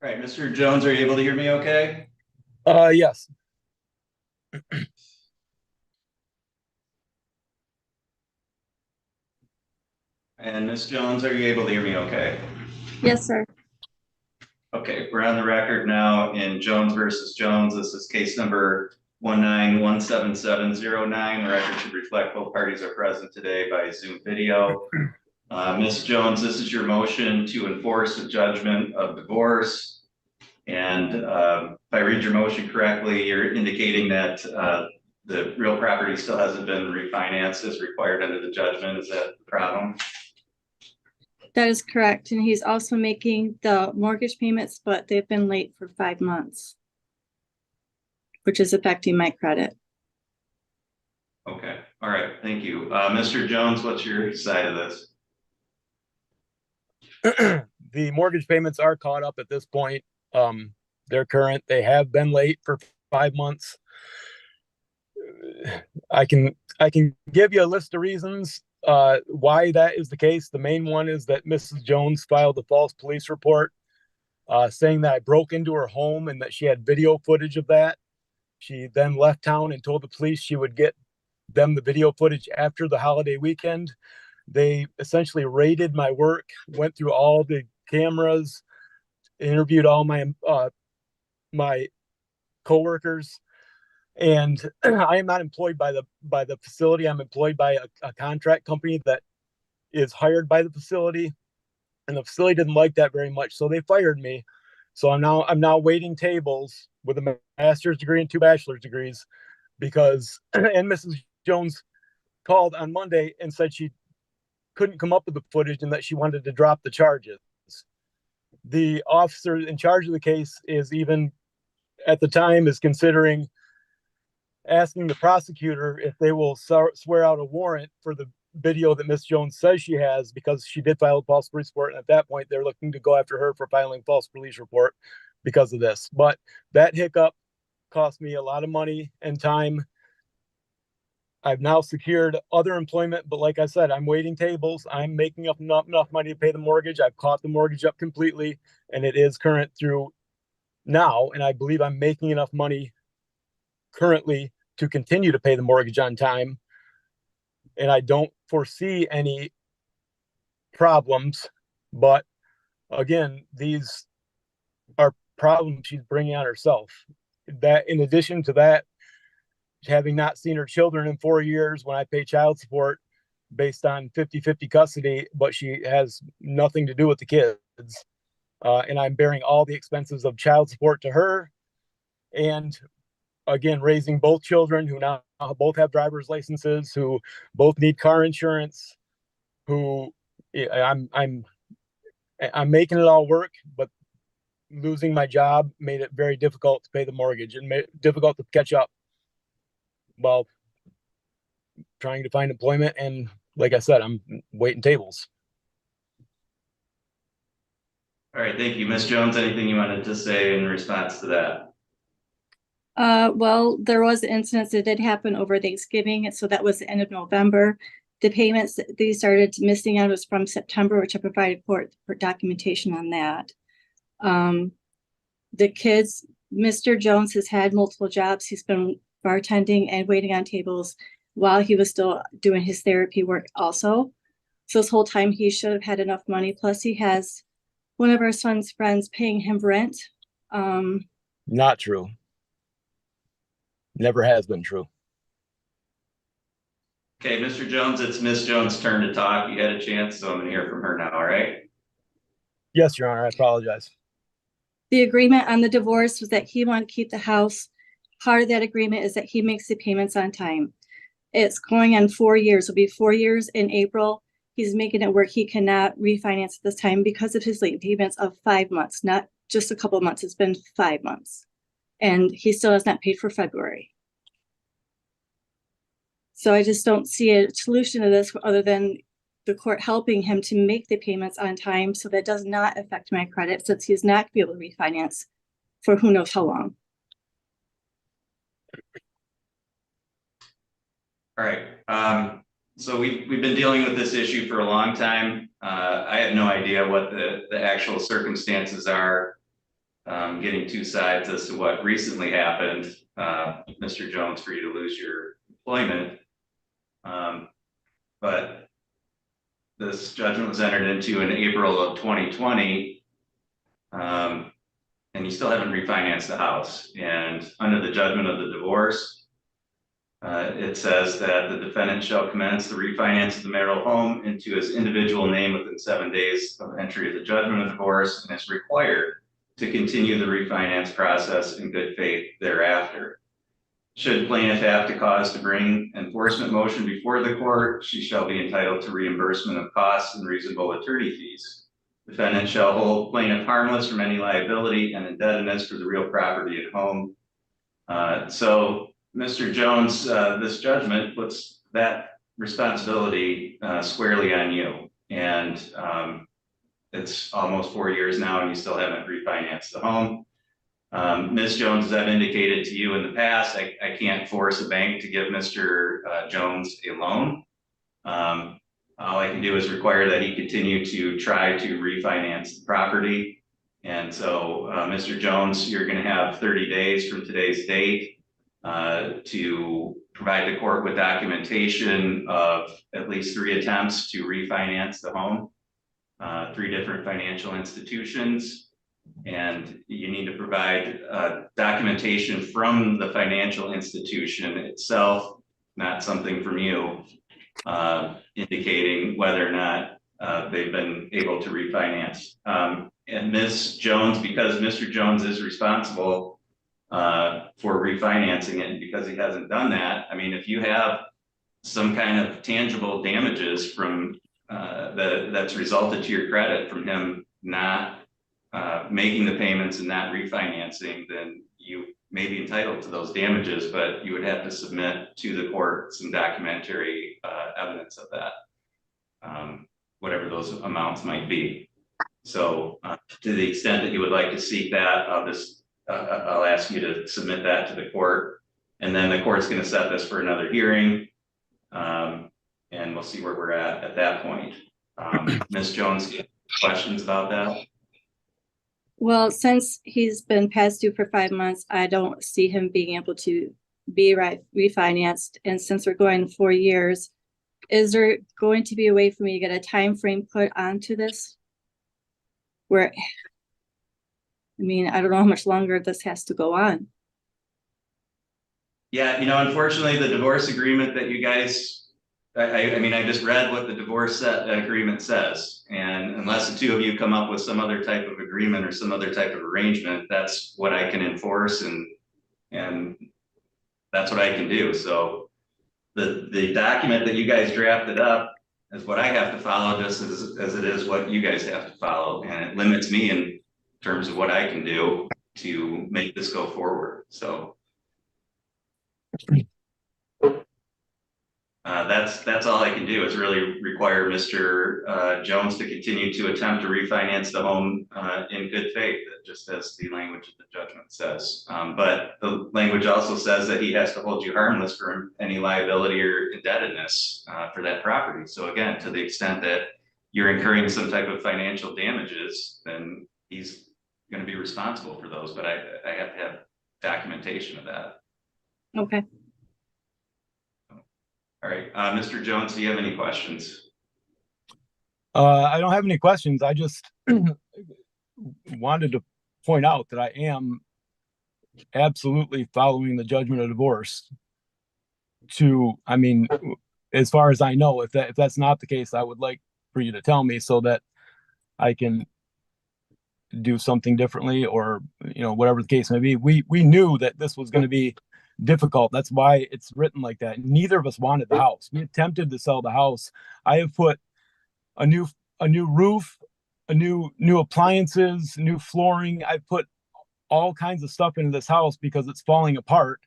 All right, Mr. Jones, are you able to hear me okay? Yes. And Ms. Jones, are you able to hear me okay? Yes, sir. Okay, we're on the record now in Jones versus Jones. This is case number 1917709. The record should reflect both parties are present today by Zoom video. Ms. Jones, this is your motion to enforce the judgment of divorce. And if I read your motion correctly, you're indicating that the real property still hasn't been refinanced as required under the judgment. Is that the problem? That is correct. And he's also making the mortgage payments, but they've been late for 5 months, which is affecting my credit. Okay, all right, thank you. Mr. Jones, what's your side of this? The mortgage payments are caught up at this point. They're current. They have been late for 5 months. I can give you a list of reasons why that is the case. The main one is that Mrs. Jones filed a false police report saying that I broke into her home and that she had video footage of that. She then left town and told the police she would get them the video footage after the holiday weekend. They essentially raided my work, went through all the cameras, interviewed all my coworkers, and I am not employed by the facility. I'm employed by a contract company that is hired by the facility, and the facility didn't like that very much, so they fired me. So I'm now waiting tables with a master's degree and 2 bachelor's degrees because and Mrs. Jones called on Monday and said she couldn't come up with the footage and that she wanted to drop the charges. The officer in charge of the case is even at the time is considering asking the prosecutor if they will swear out a warrant for the video that Miss Jones says she has, because she did file a false police report. And at that point, they're looking to go after her for filing a false police report because of this. But that hiccup cost me a lot of money and time. I've now secured other employment, but like I said, I'm waiting tables. I'm making up enough money to pay the mortgage. I've caught the mortgage up completely, and it is current through now. And I believe I'm making enough money currently to continue to pay the mortgage on time. And I don't foresee any problems. But again, these are problems she's bringing on herself. That, in addition to that, having not seen her children in 4 years when I pay child support based on 50-50 custody, but she has nothing to do with the kids. And I'm bearing all the expenses of child support to her. And again, raising both children who now both have driver's licenses, who both need car insurance, who I'm making it all work, but losing my job made it very difficult to pay the mortgage and made it difficult to catch up while trying to find employment. And like I said, I'm waiting tables. All right, thank you. Ms. Jones, anything you wanted to say in response to that? Well, there was an incident that did happen over Thanksgiving, so that was the end of November. The payments that they started missing out was from September, which I provided for documentation on that. The kids, Mr. Jones has had multiple jobs. He's been bartending and waiting on tables while he was still doing his therapy work also. So this whole time he should have had enough money. Plus he has one of our son's friends paying him rent. Not true. Never has been true. Okay, Mr. Jones, it's Ms. Jones' turn to talk. You had a chance, so I'm gonna hear from her now, all right? Yes, Your Honor, I apologize. The agreement on the divorce was that he wanted to keep the house. Part of that agreement is that he makes the payments on time. It's going on 4 years. It'll be 4 years in April. He's making it work. He cannot refinance at this time because of his late payments of 5 months, not just a couple of months. It's been 5 months. And he still has not paid for February. So I just don't see a solution to this other than the court helping him to make the payments on time so that does not affect my credit, since he's not going to be able to refinance for who knows how long. All right. So we've been dealing with this issue for a long time. I have no idea what the actual circumstances are getting two sides as to what recently happened, Mr. Jones, for you to lose your employment. But this judgment was entered into in April of 2020. And you still haven't refinanced the house. And under the judgment of the divorce, it says that the defendant shall commence the refinance of the marital home into his individual name within 7 days of entry of the judgment of divorce, and is required to continue the refinance process in good faith thereafter. Should plaintiff have to cause to bring enforcement motion before the court, she shall be entitled to reimbursement of costs and reasonable attorney fees. Defendant shall hold plaintiff harmless from any liability and indebtedness for the real property at home. So, Mr. Jones, this judgment puts that responsibility squarely on you. And it's almost 4 years now and you still haven't refinanced the home. Ms. Jones, as I've indicated to you in the past, I can't force a bank to give Mr. Jones a loan. All I can do is require that he continue to try to refinance the property. And so, Mr. Jones, you're going to have 30 days from today's date to provide the court with documentation of at least 3 attempts to refinance the home, 3 different financial institutions. And you need to provide documentation from the financial institution itself, not something from you, indicating whether or not they've been able to refinance. And Ms. Jones, because Mr. Jones is responsible for refinancing it, and because he hasn't done that, I mean, if you have some kind of tangible damages from that's resulted to your credit from him not making the payments and not refinancing, then you may be entitled to those damages, but you would have to submit to the court some documentary evidence of that, whatever those amounts might be. So to the extent that you would like to seek that, I'll ask you to submit that to the court, and then the court's going to set this for another hearing, and we'll see where we're at that point. Ms. Jones, questions about that? Well, since he's been past due for 5 months, I don't see him being able to be refinanced. And since we're going 4 years, is there going to be a way for me to get a time frame put onto this? Where, I mean, I don't know how much longer this has to go on. Yeah, you know, unfortunately, the divorce agreement that you guys, I mean, I just read what the divorce agreement says, and unless the two of you come up with some other type of agreement or some other type of arrangement, that's what I can enforce, and that's what I can do. So the document that you guys drafted up is what I have to follow, just as it is what you guys have to follow, and it limits me in terms of what I can do to make this go forward. So that's all I can do, is really require Mr. Jones to continue to attempt to refinance the home in good faith, just as the language of the judgment says. But the language also says that he has to hold you harmless for any liability or indebtedness for that property. So again, to the extent that you're incurring some type of financial damages, then he's going to be responsible for those. But I have to have documentation of that. Okay. All right, Mr. Jones, do you have any questions? I don't have any questions. I just wanted to point out that I am absolutely following the judgment of divorce I mean, as far as I know. If that's not the case, I would like for you to tell me so that I can do something differently, or, you know, whatever the case may be. We knew that this was going to be difficult. That's why it's written like that. Neither of us wanted the house. We attempted to sell the house. I have put a new roof, new appliances, new flooring. I've put all kinds of stuff into this house because it's falling apart,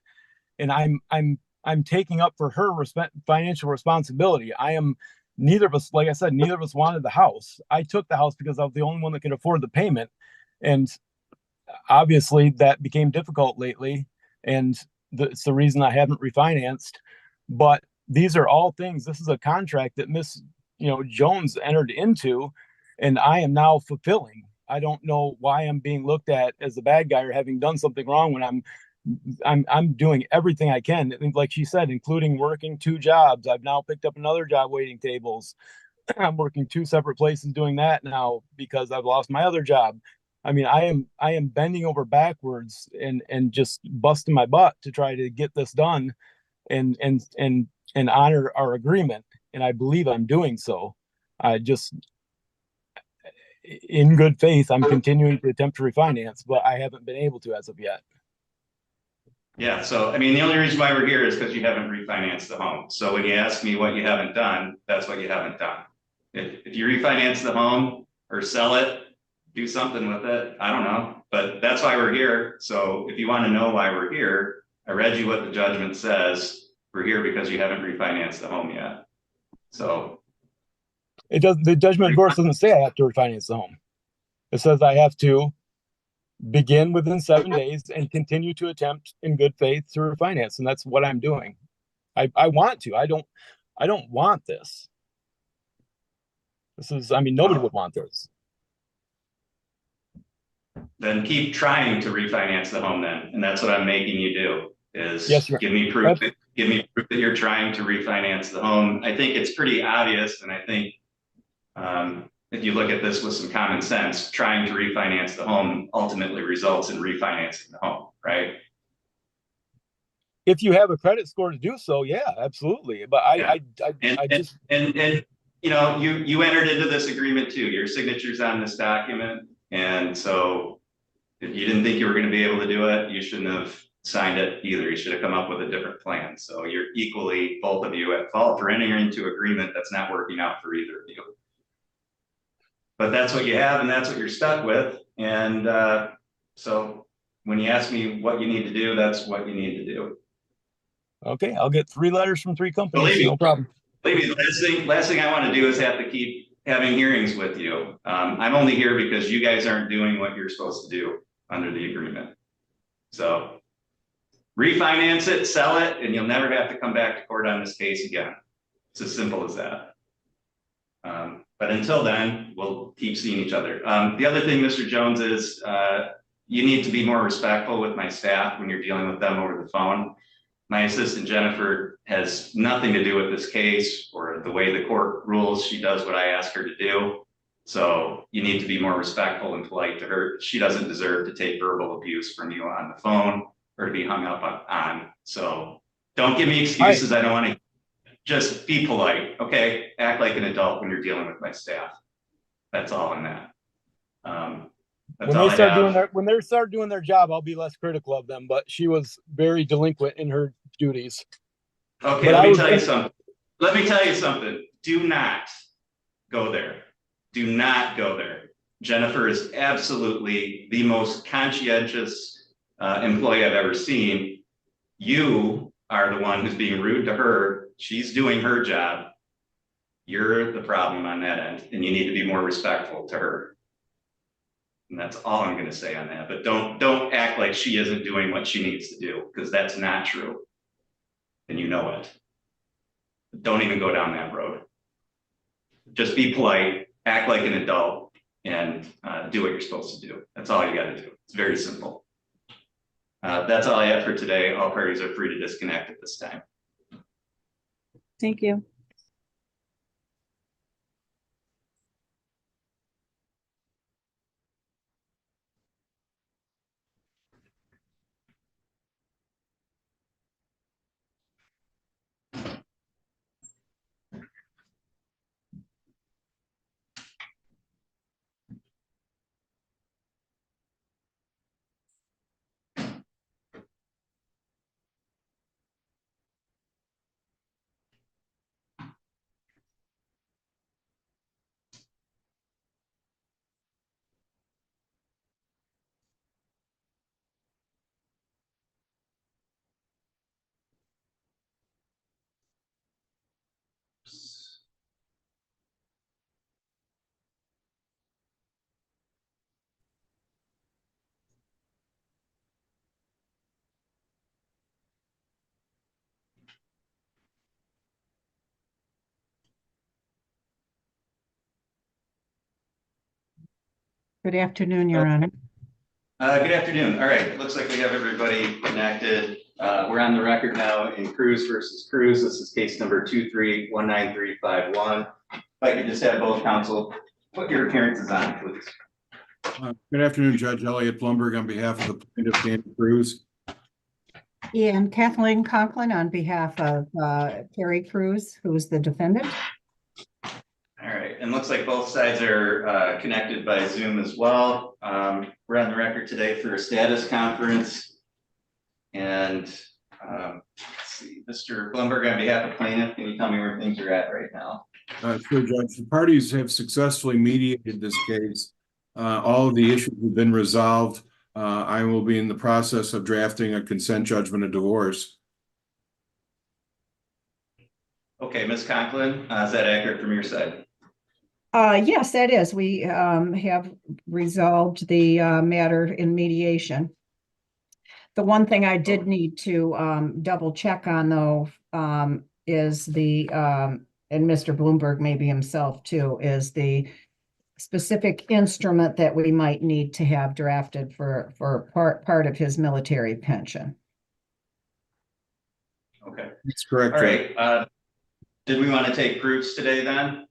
and I'm taking up for her financial responsibility. Neither of us, like I said, neither of us wanted the house. I took the house because I was the only one that could afford the payment, and obviously that became difficult lately, and it's the reason I haven't refinanced. But these are all things. This is a contract that Miss Jones entered into, and I am now fulfilling. I don't know why I'm being looked at as the bad guy or having done something wrong when I'm doing everything I can. Like she said, including working 2 jobs. I've now picked up another job waiting tables. I'm working 2 separate places doing that now because I've lost my other job. I mean, I am bending over backwards and just busting my butt to try to get this done and honor our agreement. And I believe I'm doing so. I just, in good faith, I'm continuing to attempt to refinance, but I haven't been able to as of yet. Yeah, so I mean, the only reason why we're here is because you haven't refinanced the home. So when you ask me what you haven't done, that's what you haven't done. If you refinance the home or sell it, do something with it, I don't know, but that's why we're here. So if you want to know why we're here, I read you what the judgment says. We're here because you haven't refinanced the home yet. So The judgment, of course, doesn't say I have to refinance the home. It says I have to begin within 7 days and continue to attempt in good faith to refinance. And that's what I'm doing. I want to. I don't want this. This is, I mean, nobody would want this. then keep trying to refinance the home then. And that's what I'm making you do is Yes, give me proof that you're trying to refinance the home. I think it's pretty obvious. And I think if you look at this with some common sense, trying to refinance the home ultimately results in refinancing the home, right? If you have a credit score to do so, yeah, absolutely. But I just you know, you entered into this agreement too. Your signature's on this document. And so if you didn't think you were going to be able to do it, you shouldn't have signed it either. You should have come up with a different plan. So you're equally, both of you, at fault for entering into agreement that's not working out for either of you. But that's what you have and that's what you're stuck with. And so when you ask me what you need to do, that's what you need to do. okay, I'll get 3 letters from 3 companies. Believe me, No problem. Believe me, last thing I want to do is have to keep having hearings with you. I'm only here because you guys aren't doing what you're supposed to do under the agreement. So refinance it, sell it, and you'll never have to come back to court on this case again. It's as simple as that. But until then, we'll keep seeing each other. The other thing, Mr. Jones, is you need to be more respectful with my staff when you're dealing with them over the phone. My assistant Jennifer has nothing to do with this case or the way the court rules. She does what I ask her to do. So you need to be more respectful and polite to her. She doesn't deserve to take verbal abuse from you on the phone or to be hung up on. So don't give me excuses. I don't want to. Just be polite, okay? Act like an adult when you're dealing with my staff. That's all in that. When they start doing their job, I'll be less critical of them. But she was very delinquent in her duties. Okay, but let me tell you something. Do not go there. Do not go there. Jennifer is absolutely the most conscientious employee I've ever seen. You are the one who's being rude to her. She's doing her job. You're the problem on that end, and you need to be more respectful to her. And that's all I'm going to say on that. But don't act like she isn't doing what she needs to do, because that's not true. And you know it. Don't even go down that road. Just be polite, act like an adult, and do what you're supposed to do. That's all you got to do. It's very simple. That's all I have for today. All parties are free to disconnect at this time. Thank you. Good afternoon, Your Honor. Good afternoon. All right, looks like we have everybody connected. We're on the record now in Cruz versus Cruz. This is case number 2319351. If I could just have both counsel put your appearances on, please. Good afternoon, Judge Elliot Blumberg on behalf of the plaintiff, Danny Cruz. And Kathleen Conklin on behalf of Terry Cruz, who is the defendant. All right, and looks like both sides are connected by Zoom as well. We're on the record today for a status conference. And let's see, Mr. Blumberg, on behalf of plaintiff, can you tell me where things are at right now? Sure, Judge. The parties have successfully mediated this case. All of the issues have been resolved. I will be in the process of drafting a consent judgment of divorce. Okay, Ms. Conklin, is that accurate from your side? Yes, that is. We have resolved the matter in mediation. The one thing I did need to double check on though is the and Mr. Bloomberg maybe himself too, is the specific instrument that we might need to have drafted for part of his military pension. Okay. That's correct. All right. Did we want to take proofs today then?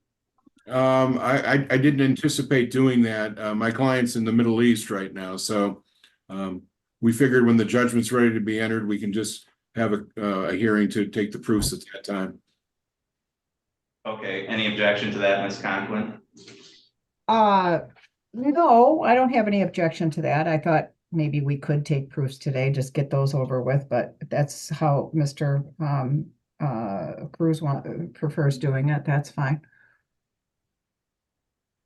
I didn't anticipate doing that. My client's in the Middle East right now, so we figured when the judgment's ready to be entered, we can just have a hearing to take the proofs at that time. Okay, any objection to that, Ms. Conklin? No, I don't have any objection to that. I thought maybe we could take proofs today, just get those over with, but if that's how Mr. Cruz prefers doing it, that's fine.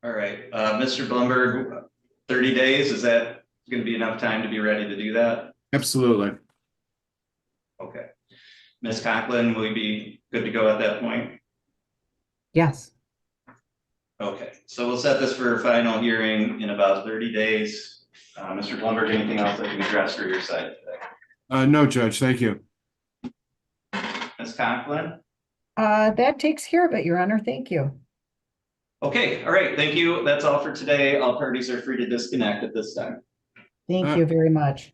All right, Mr. Blumberg, 30 days, is that going to be enough time to be ready to do that? Absolutely. Okay. Ms. Conklin, will you be good to go at that point? Yes. Okay, so we'll set this for a final hearing in about 30 days. Mr. Blumberg, anything else I can address for your side today? No, Judge, thank you. Ms. Conklin? That takes care of it, Your Honor. Thank you. Okay, all right, thank you. That's all for today. All parties are free to disconnect at this time. Thank you very much.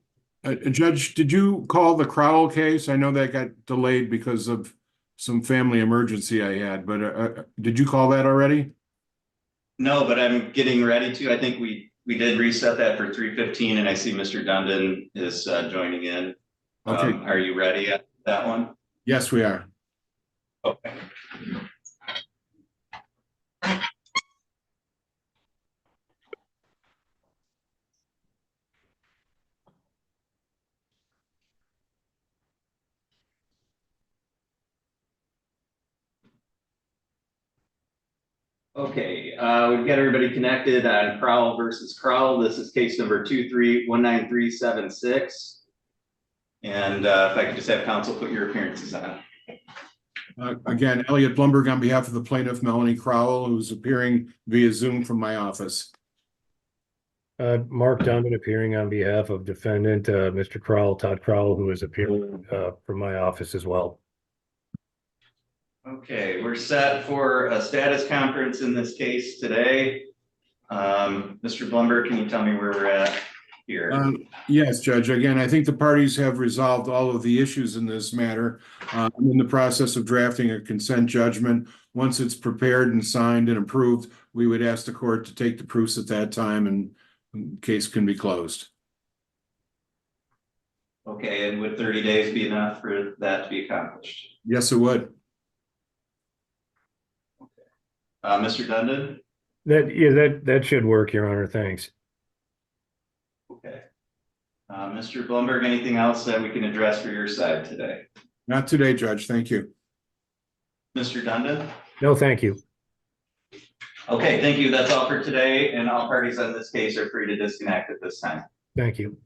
Judge, did you call the Crowell case? I know that got delayed because of some family emergency I had, but did you call that already? No, but I'm getting ready to. I think we did reset that for 3:15, and I see Mr. Dundon is joining in. Okay. Are you ready at that one? Yes, we are. Okay. Okay, we've got everybody connected on Crowell versus Crowell. This is case number 2319376. And if I could just have counsel put your appearances on. Again, Elliot Blumberg on behalf of the plaintiff, Melanie Crowell, who's appearing via Zoom from my office. Mark Dunn appearing on behalf of defendant, Mr. Crowell, Todd Crowell, who is appearing from my office as well. Okay, we're set for a status conference in this case today. Mr. Blumberg, can you tell me where we're at here? Yes, Judge. Again, I think the parties have resolved all of the issues in this matter. I'm in the process of drafting a consent judgment. Once it's prepared and signed and approved, we would ask the court to take the proofs at that time and the case can be closed. Okay, and would 30 days be enough for that to be accomplished? Yes, it would. Mr. Dundon? That should work, Your Honor. Thanks. Okay. Mr. Blumberg, anything else that we can address for your side today? Not today, Judge. Thank you. Mr. Dundon? No, thank you. Okay, thank you. That's all for today, and all parties on this case are free to disconnect at this time. Thank you.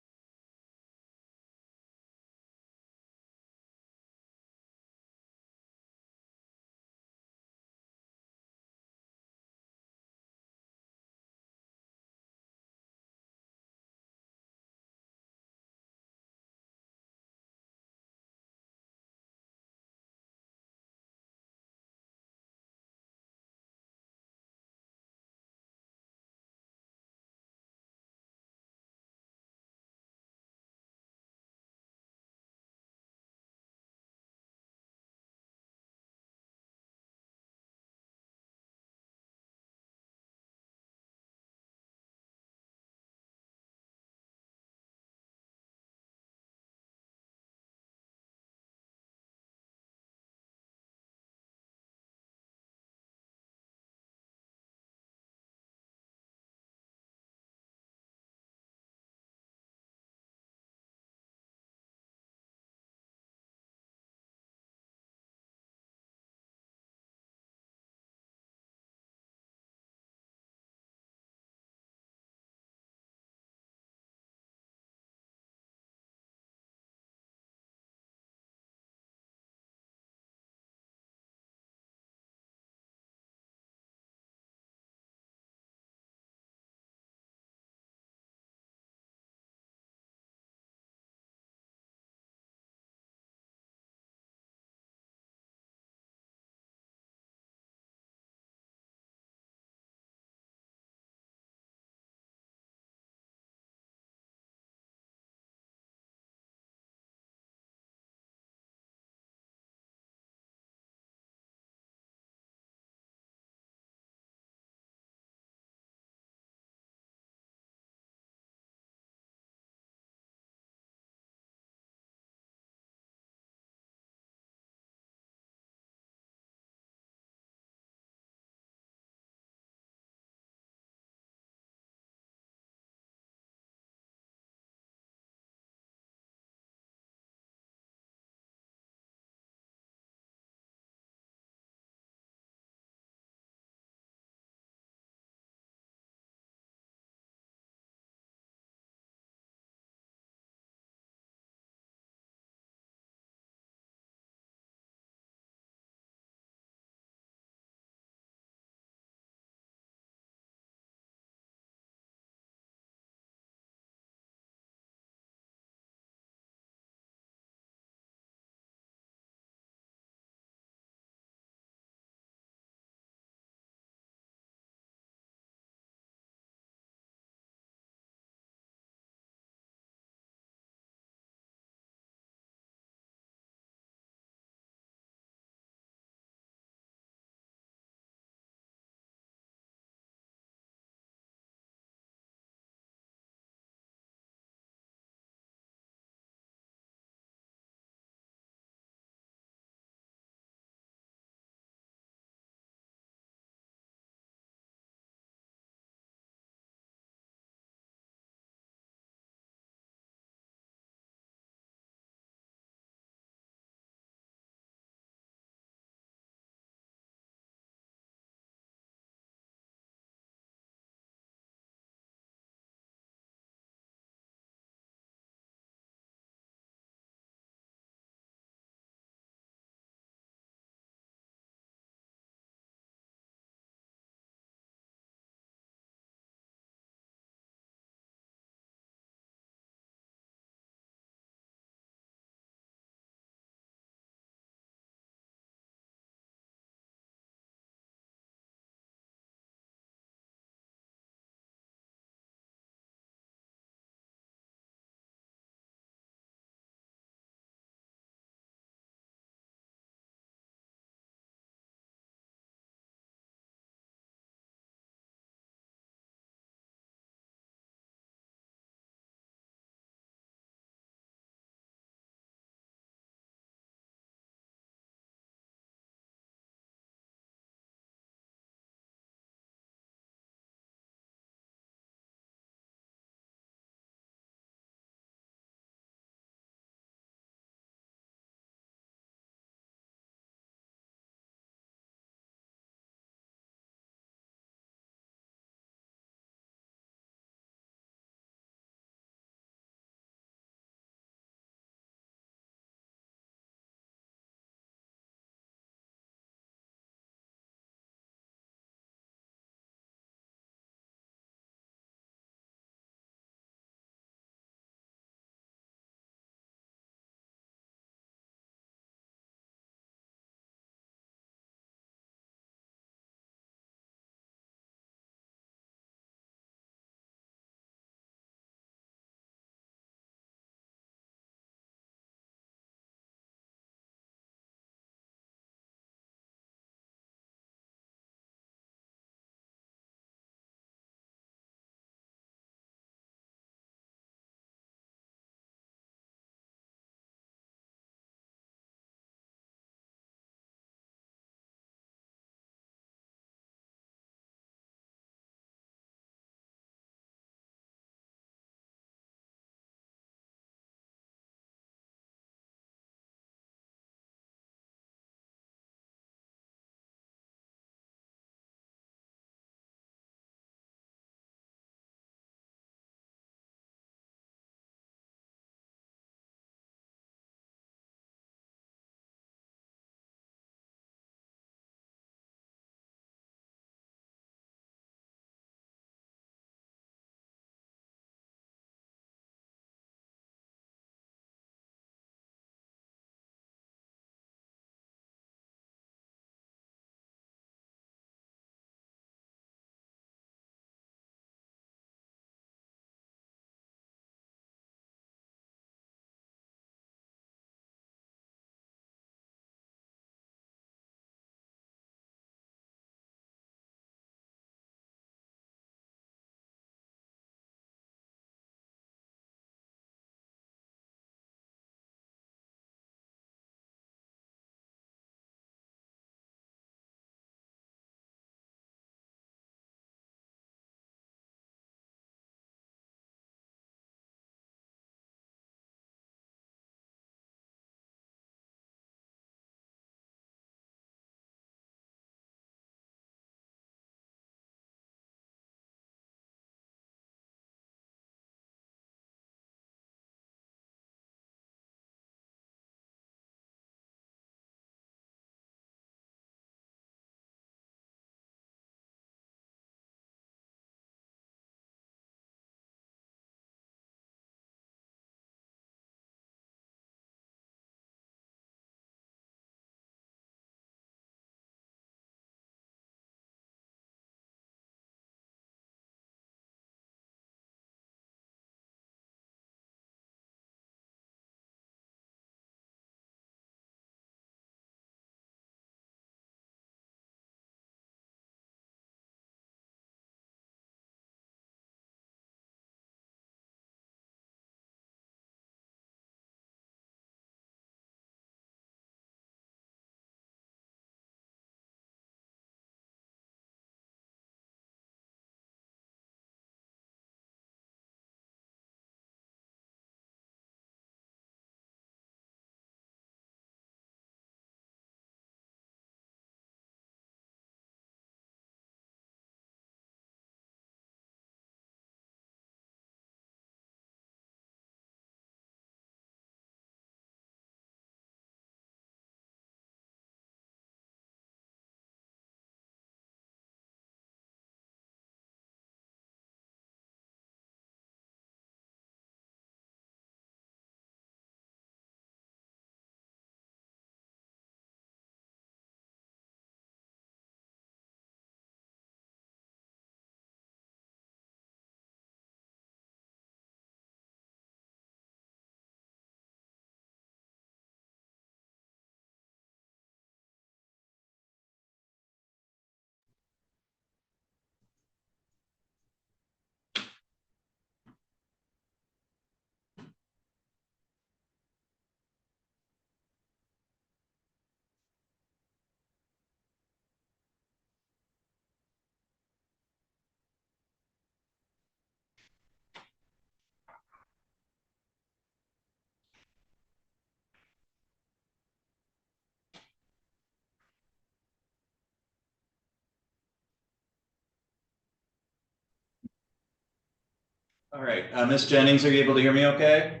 All right, Ms. Jennings, are you able to hear me okay?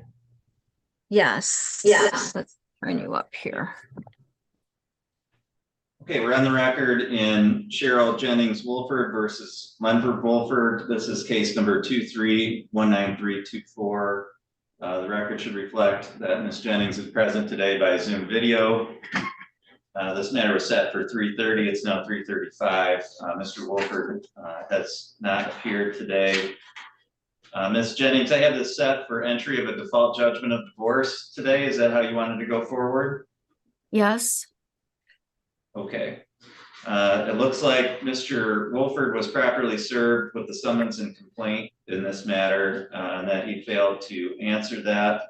Yes. Yes. Let's bring you up here. Okay, we're on the record in Cheryl Jennings Wolford versus Lenford Wolford. This is case number 2319324. The record should reflect that Ms. Jennings is present today by Zoom video. This matter was set for 3:30. It's now 3:35. Mr. Wolford has not appeared today. Ms. Jennings, I have this set for entry of a default judgment of divorce today. Is that how you wanted to go forward? Yes. Okay. It looks like Mr. Wolford was properly served with the summons and complaint in this matter, and that he failed to answer that.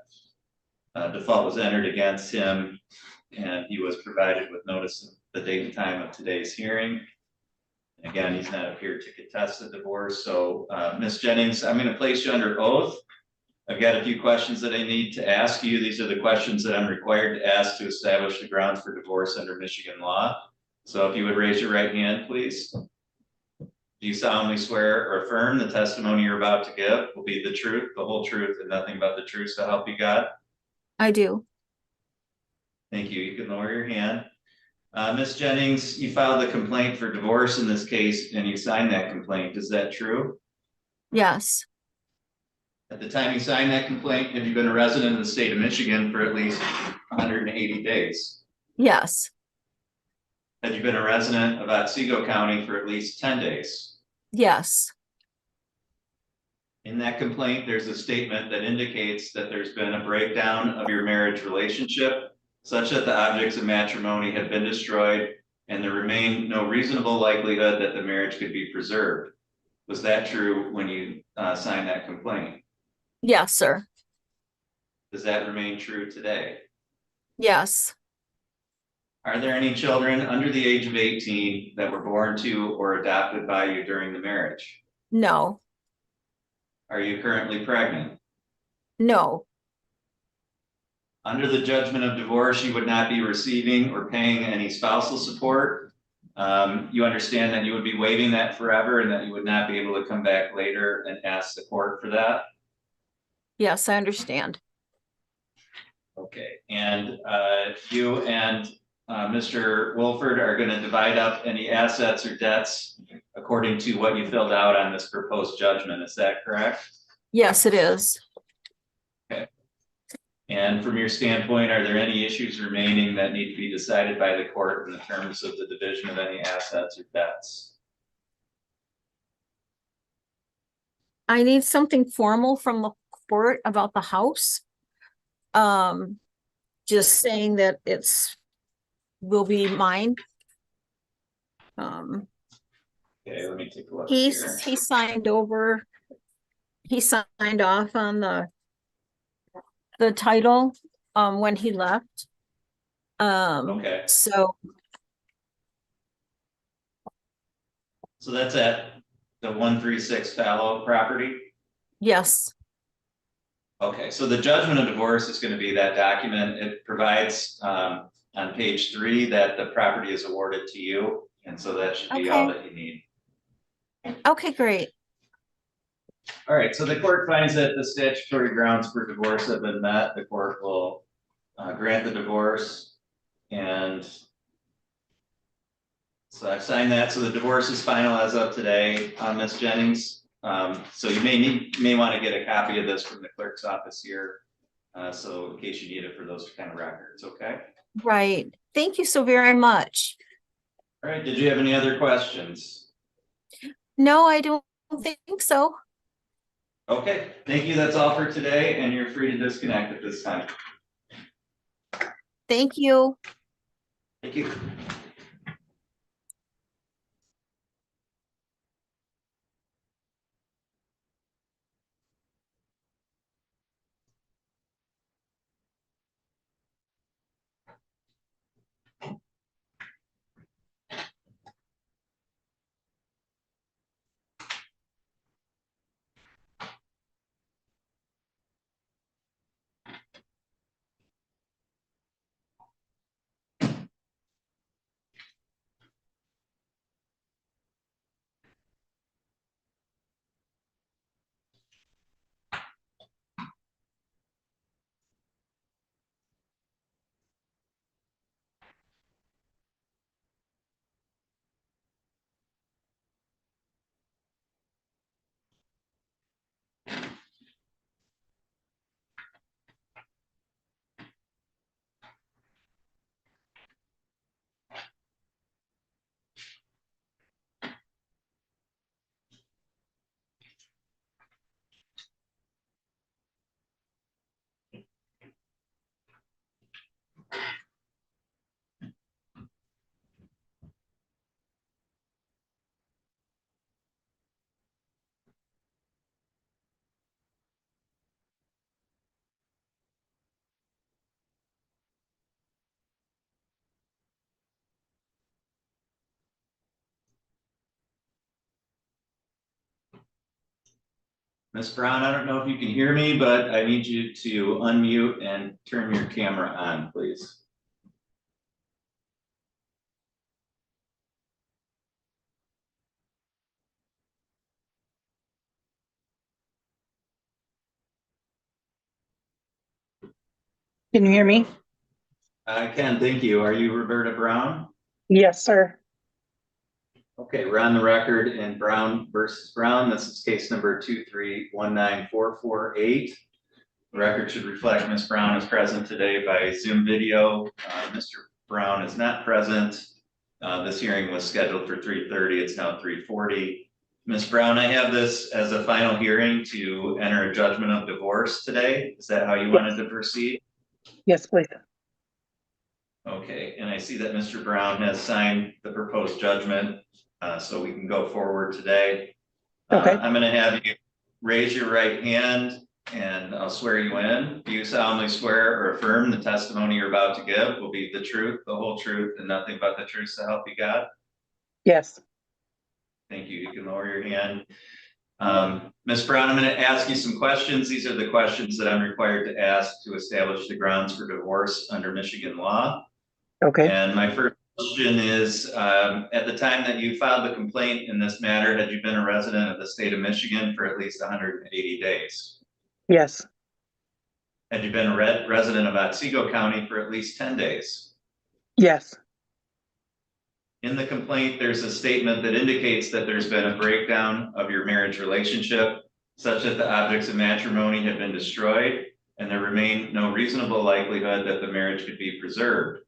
Default was entered against him, and he was provided with notice of the date and time of today's hearing. Again, he's not appeared to contest the divorce. So, Ms. Jennings, I'm going to place you under oath. I've got a few questions that I need to ask you. These are the questions that I'm required to ask to establish the grounds for divorce under Michigan law. So if you would raise your right hand, please. Do you solemnly swear or affirm the testimony you're about to give will be the truth, the whole truth, and nothing but the truth, so help you God? I do. Thank you. You can lower your hand. Ms. Jennings, you filed a complaint for divorce in this case, and you signed that complaint. Is that true? Yes. At the time you signed that complaint, have you been a resident of the state of Michigan for at least 180 days? Yes. Had you been a resident of Otsego County for at least 10 days? Yes. In that complaint, there's a statement that indicates that there's been a breakdown of your marriage relationship such that the objects of matrimony have been destroyed and there remained no reasonable likelihood that the marriage could be preserved. Was that true when you signed that complaint? Yes, sir. Does that remain true today? Yes. Are there any children under the age of 18 that were born to or adopted by you during the marriage? No. Are you currently pregnant? No. Under the judgment of divorce, you would not be receiving or paying any spousal support. You understand that you would be waiving that forever and that you would not be able to come back later and ask the court for that? Yes, I understand. Okay, and you and Mr. Wolford are going to divide up any assets or debts according to what you filled out on this proposed judgment. Is that correct? Yes, it is. Okay. And from your standpoint, are there any issues remaining that need to be decided by the court in the terms of the division of any assets or debts? I need something formal from the court about the house. Just saying that will be mine. Okay, let me take a look He here. signed over. He signed off on the title when he left. Okay. So that's at the 136 Fallow property? yes. Okay, so the judgment of divorce is going to be that document. It provides on page 3 that the property is awarded to you. And so that should be all that you need. Okay, great. All right, so the court finds that the statutory grounds for divorce have been met. The court will grant the divorce. And so I've signed that. So the divorce is final as of today, Ms. Jennings. So you may want to get a copy of this from the clerk's office here. So in case you need it for those kind of records, okay? Right. Thank you so very much. All right, did you have any other questions? No, I don't think so. Okay, thank you. That's all for today, and you're free to disconnect at this time. Thank you. Thank you. Ms. Brown, I don't know if you can hear me, but I need you to unmute and turn your camera on, please. Can you hear me? I can, thank you. Are you Roberta Brown? Yes, sir. Okay, we're on the record in Brown versus Brown. This is case number 2319448. The record should reflect Ms. Brown is present today by Zoom video. Mr. Brown is not present. This hearing was scheduled for 3:30. It's now 3:40. Ms. Brown, I have this as a final hearing to enter a judgment of divorce today. Is that how you wanted to proceed? Yes, please. Okay, and I see that Mr. Brown has signed the proposed judgment, so we can go forward today. Okay. I'm going to have you raise your right hand and I'll swear you in. Do you solemnly swear or affirm the testimony you're about to give will be the truth, the whole truth, and nothing but the truth, so help you God? Yes. Thank you. You can lower your hand. Ms. Brown, I'm going to ask you some questions. These are the questions that I'm required to ask to establish the grounds for divorce under Michigan law. Okay. And my first question is, at the time that you filed the complaint in this matter, had you been a resident of the state of Michigan for at least 180 days? Yes. Had you been a resident of Otsego County for at least 10 days? Yes. In the complaint, there's a statement that indicates that there's been a breakdown of your marriage relationship such that the objects of matrimony have been destroyed and there remained no reasonable likelihood that the marriage could be preserved.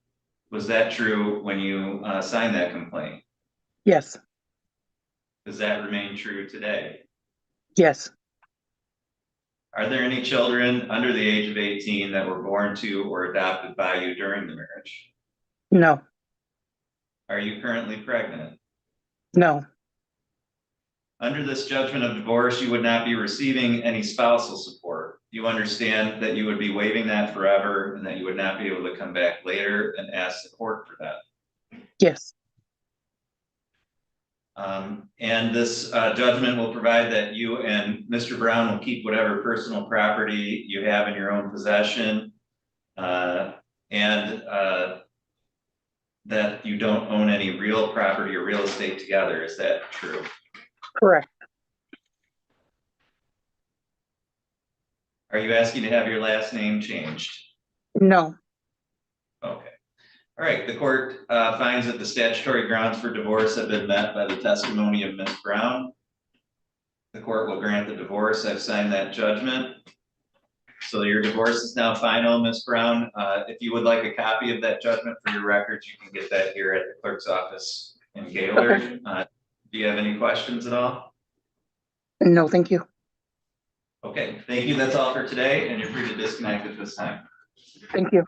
Was that true when you signed that complaint? Yes. Does that remain true today? Yes. Are there any children under the age of 18 that were born to or adopted by you during the marriage? No. Are you currently pregnant? No. Under this judgment of divorce, you would not be receiving any spousal support. You understand that you would be waiving that forever and that you would not be able to come back later and ask the court for that. Yes. And this judgment will provide that you and Mr. Brown will keep whatever personal property you have in your own possession, and that you don't own any real property or real estate together. Is that true? Correct. Are you asking to have your last name changed? No. Okay. All right. The court finds that the statutory grounds for divorce have been met by the testimony of Ms. Brown. The court will grant the divorce. I've signed that judgment. So your divorce is now final, Ms. Brown. If you would like a copy of that judgment for your records, you can get that here at the clerk's office in Gaylord. Okay. Do you have any questions at all? No, thank you. Okay, thank you. That's all for today, and you're free to disconnect at this time. Thank you.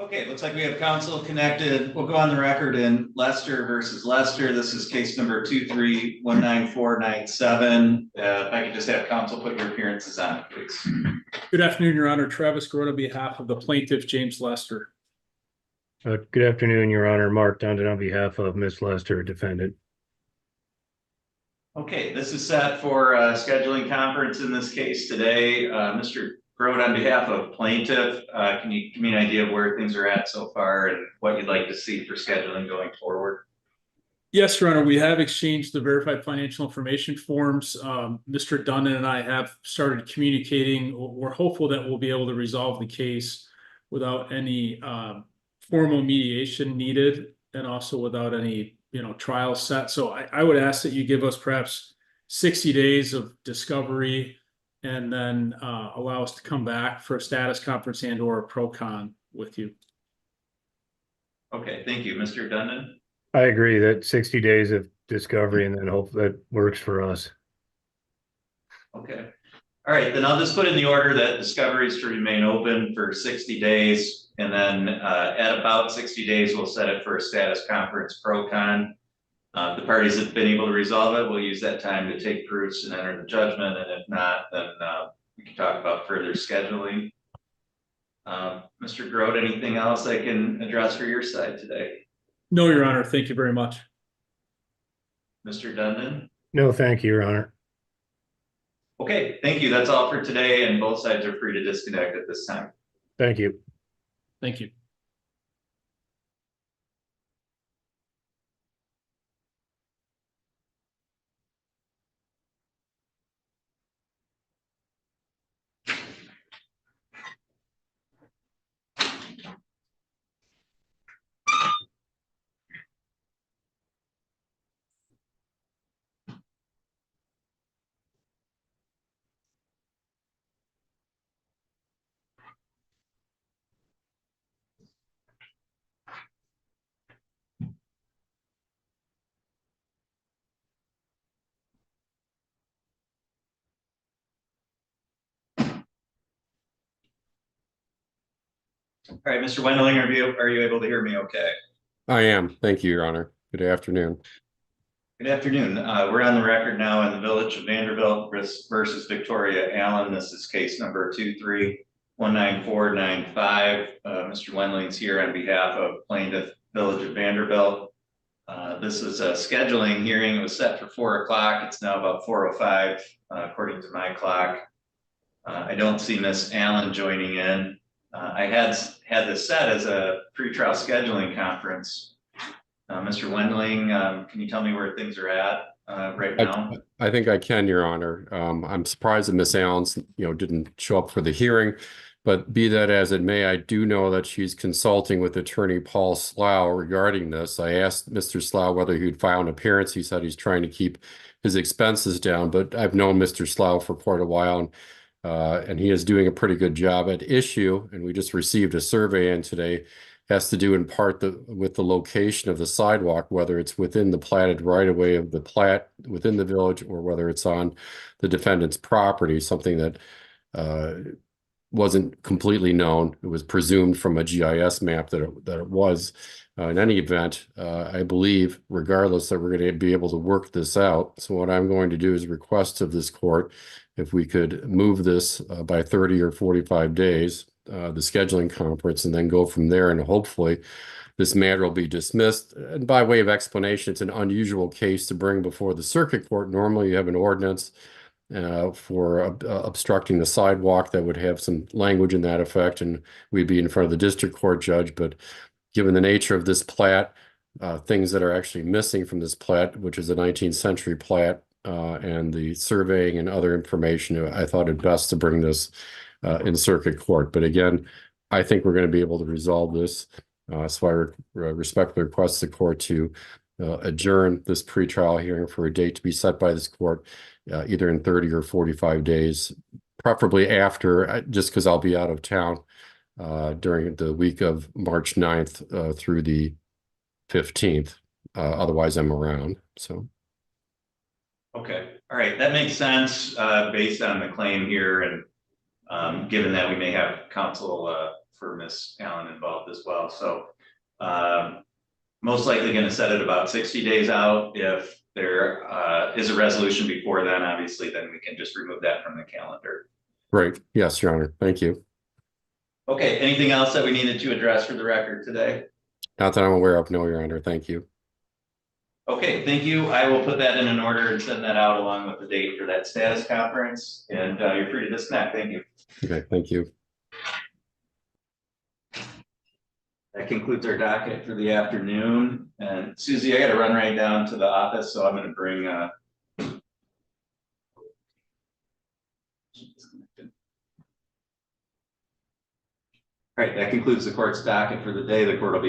Okay, looks like we have counsel connected. We'll go on the record in Lester versus Lester. This is case number 2319497. If I could just have counsel put your appearances on, please. Good afternoon, Your Honor. Travis Grote on behalf of the plaintiff, James Lester. Good afternoon, Your Honor. Mark Dundon on behalf of Miss Lester, defendant. Okay, this is set for a scheduling conference in this case today. Mr. Grote, on behalf of plaintiff, can you give me an idea of where things are at so far and what you'd like to see for scheduling going forward? Yes, Your Honor, we have exchanged the verified financial information forms. Mr. Dundon and I have started communicating. We're hopeful that we'll be able to resolve the case without any formal mediation needed and also without any trial set. So I would ask that you give us perhaps 60 days of discovery and then allow us to come back for a status conference and or a pro-con with you. Okay, thank you. Mr. Dundon? I agree that 60 days of discovery and then hope that works for us. Okay. All right, then I'll just put in the order that discovery is to remain open for 60 days. And then at about 60 days, we'll set it for a status conference pro-con. The parties that have been able to resolve it will use that time to take proofs and enter the judgment. And if not, then we can talk about further scheduling. Mr. Grote, anything else I can address for your side today? No, Your Honor. Thank you very much. Mr. Dundon? No, thank you, Your Honor. Okay, thank you. That's all for today. And both sides are free to disconnect at this time. Thank you. Thank you. All right, Mr. Wendling, are you able to hear me okay? I am. Thank you, Your Honor. Good afternoon. Good afternoon. We're on the record now in the Village of Vanderbilt versus Victoria Allen. This is case number 2319495. Mr. Wendling's here on behalf of plaintiff Village of Vanderbilt. This is a scheduling hearing. It was set for 4 o'clock. It's now about 4:05 according to my clock. I don't see Miss Allen joining in. I had this set as a pretrial scheduling conference. Mr. Wendling, can you tell me where things are at right now? I think I can, Your Honor. I'm surprised that Miss Allen's, didn't show up for the hearing, but be that as it may, I do know that she's consulting with attorney Paul Slough regarding this. I asked Mr. Slough whether he'd file an appearance. He said he's trying to keep his expenses down, but I've known Mr. Slough for quite a while, and he is doing a pretty good job at issue. And we just received a survey in today. Has to do in part with the location of the sidewalk, whether it's within the platted right-of-way of the plat within the village or whether it's on the defendant's property, something that wasn't completely known. It was presumed from a GIS map that it was. In any event, I believe, regardless, that we're going to be able to work this out. So what I'm going to do is request of this court if we could move this by 30 or 45 days, the scheduling conference, and then go from there. And hopefully this matter will be dismissed. And by way of explanation, it's an unusual case to bring before the circuit court. Normally you have an ordinance for obstructing the sidewalk that would have some language in that effect, and we'd be in front of the district court judge. But given the nature of this plat, things that are actually missing from this plat, which is a 19th century plat, and the surveying and other information, I thought it best to bring this in circuit court. But again, I think we're going to be able to resolve this. So I respectfully request the court to adjourn this pretrial hearing for a date to be set by this court, either in 30 or 45 days, preferably after, just because I'll be out of town during the week of March 9th through the 15th. Otherwise, I'm around. So. Okay. All right. That makes sense based on the claim here. And given that we may have counsel for Ms. Allen involved as well. So most likely going to set it about 60 days out. If there is a resolution before then, obviously, then we can just remove that from the calendar. Great. Yes, Your Honor. Thank you. Okay, anything else that we needed to address for the record today? Not that I'm aware of. No, Your Honor. Thank you. Okay, thank you. I will put that in an order and send that out along with the date for that status conference. And you're free to disconnect. Thank you. Okay, thank you. That concludes our docket for the afternoon. And Susie, I got to run right down to the office, so I'm going to bring all right, that concludes the court's docket for the day. The court will be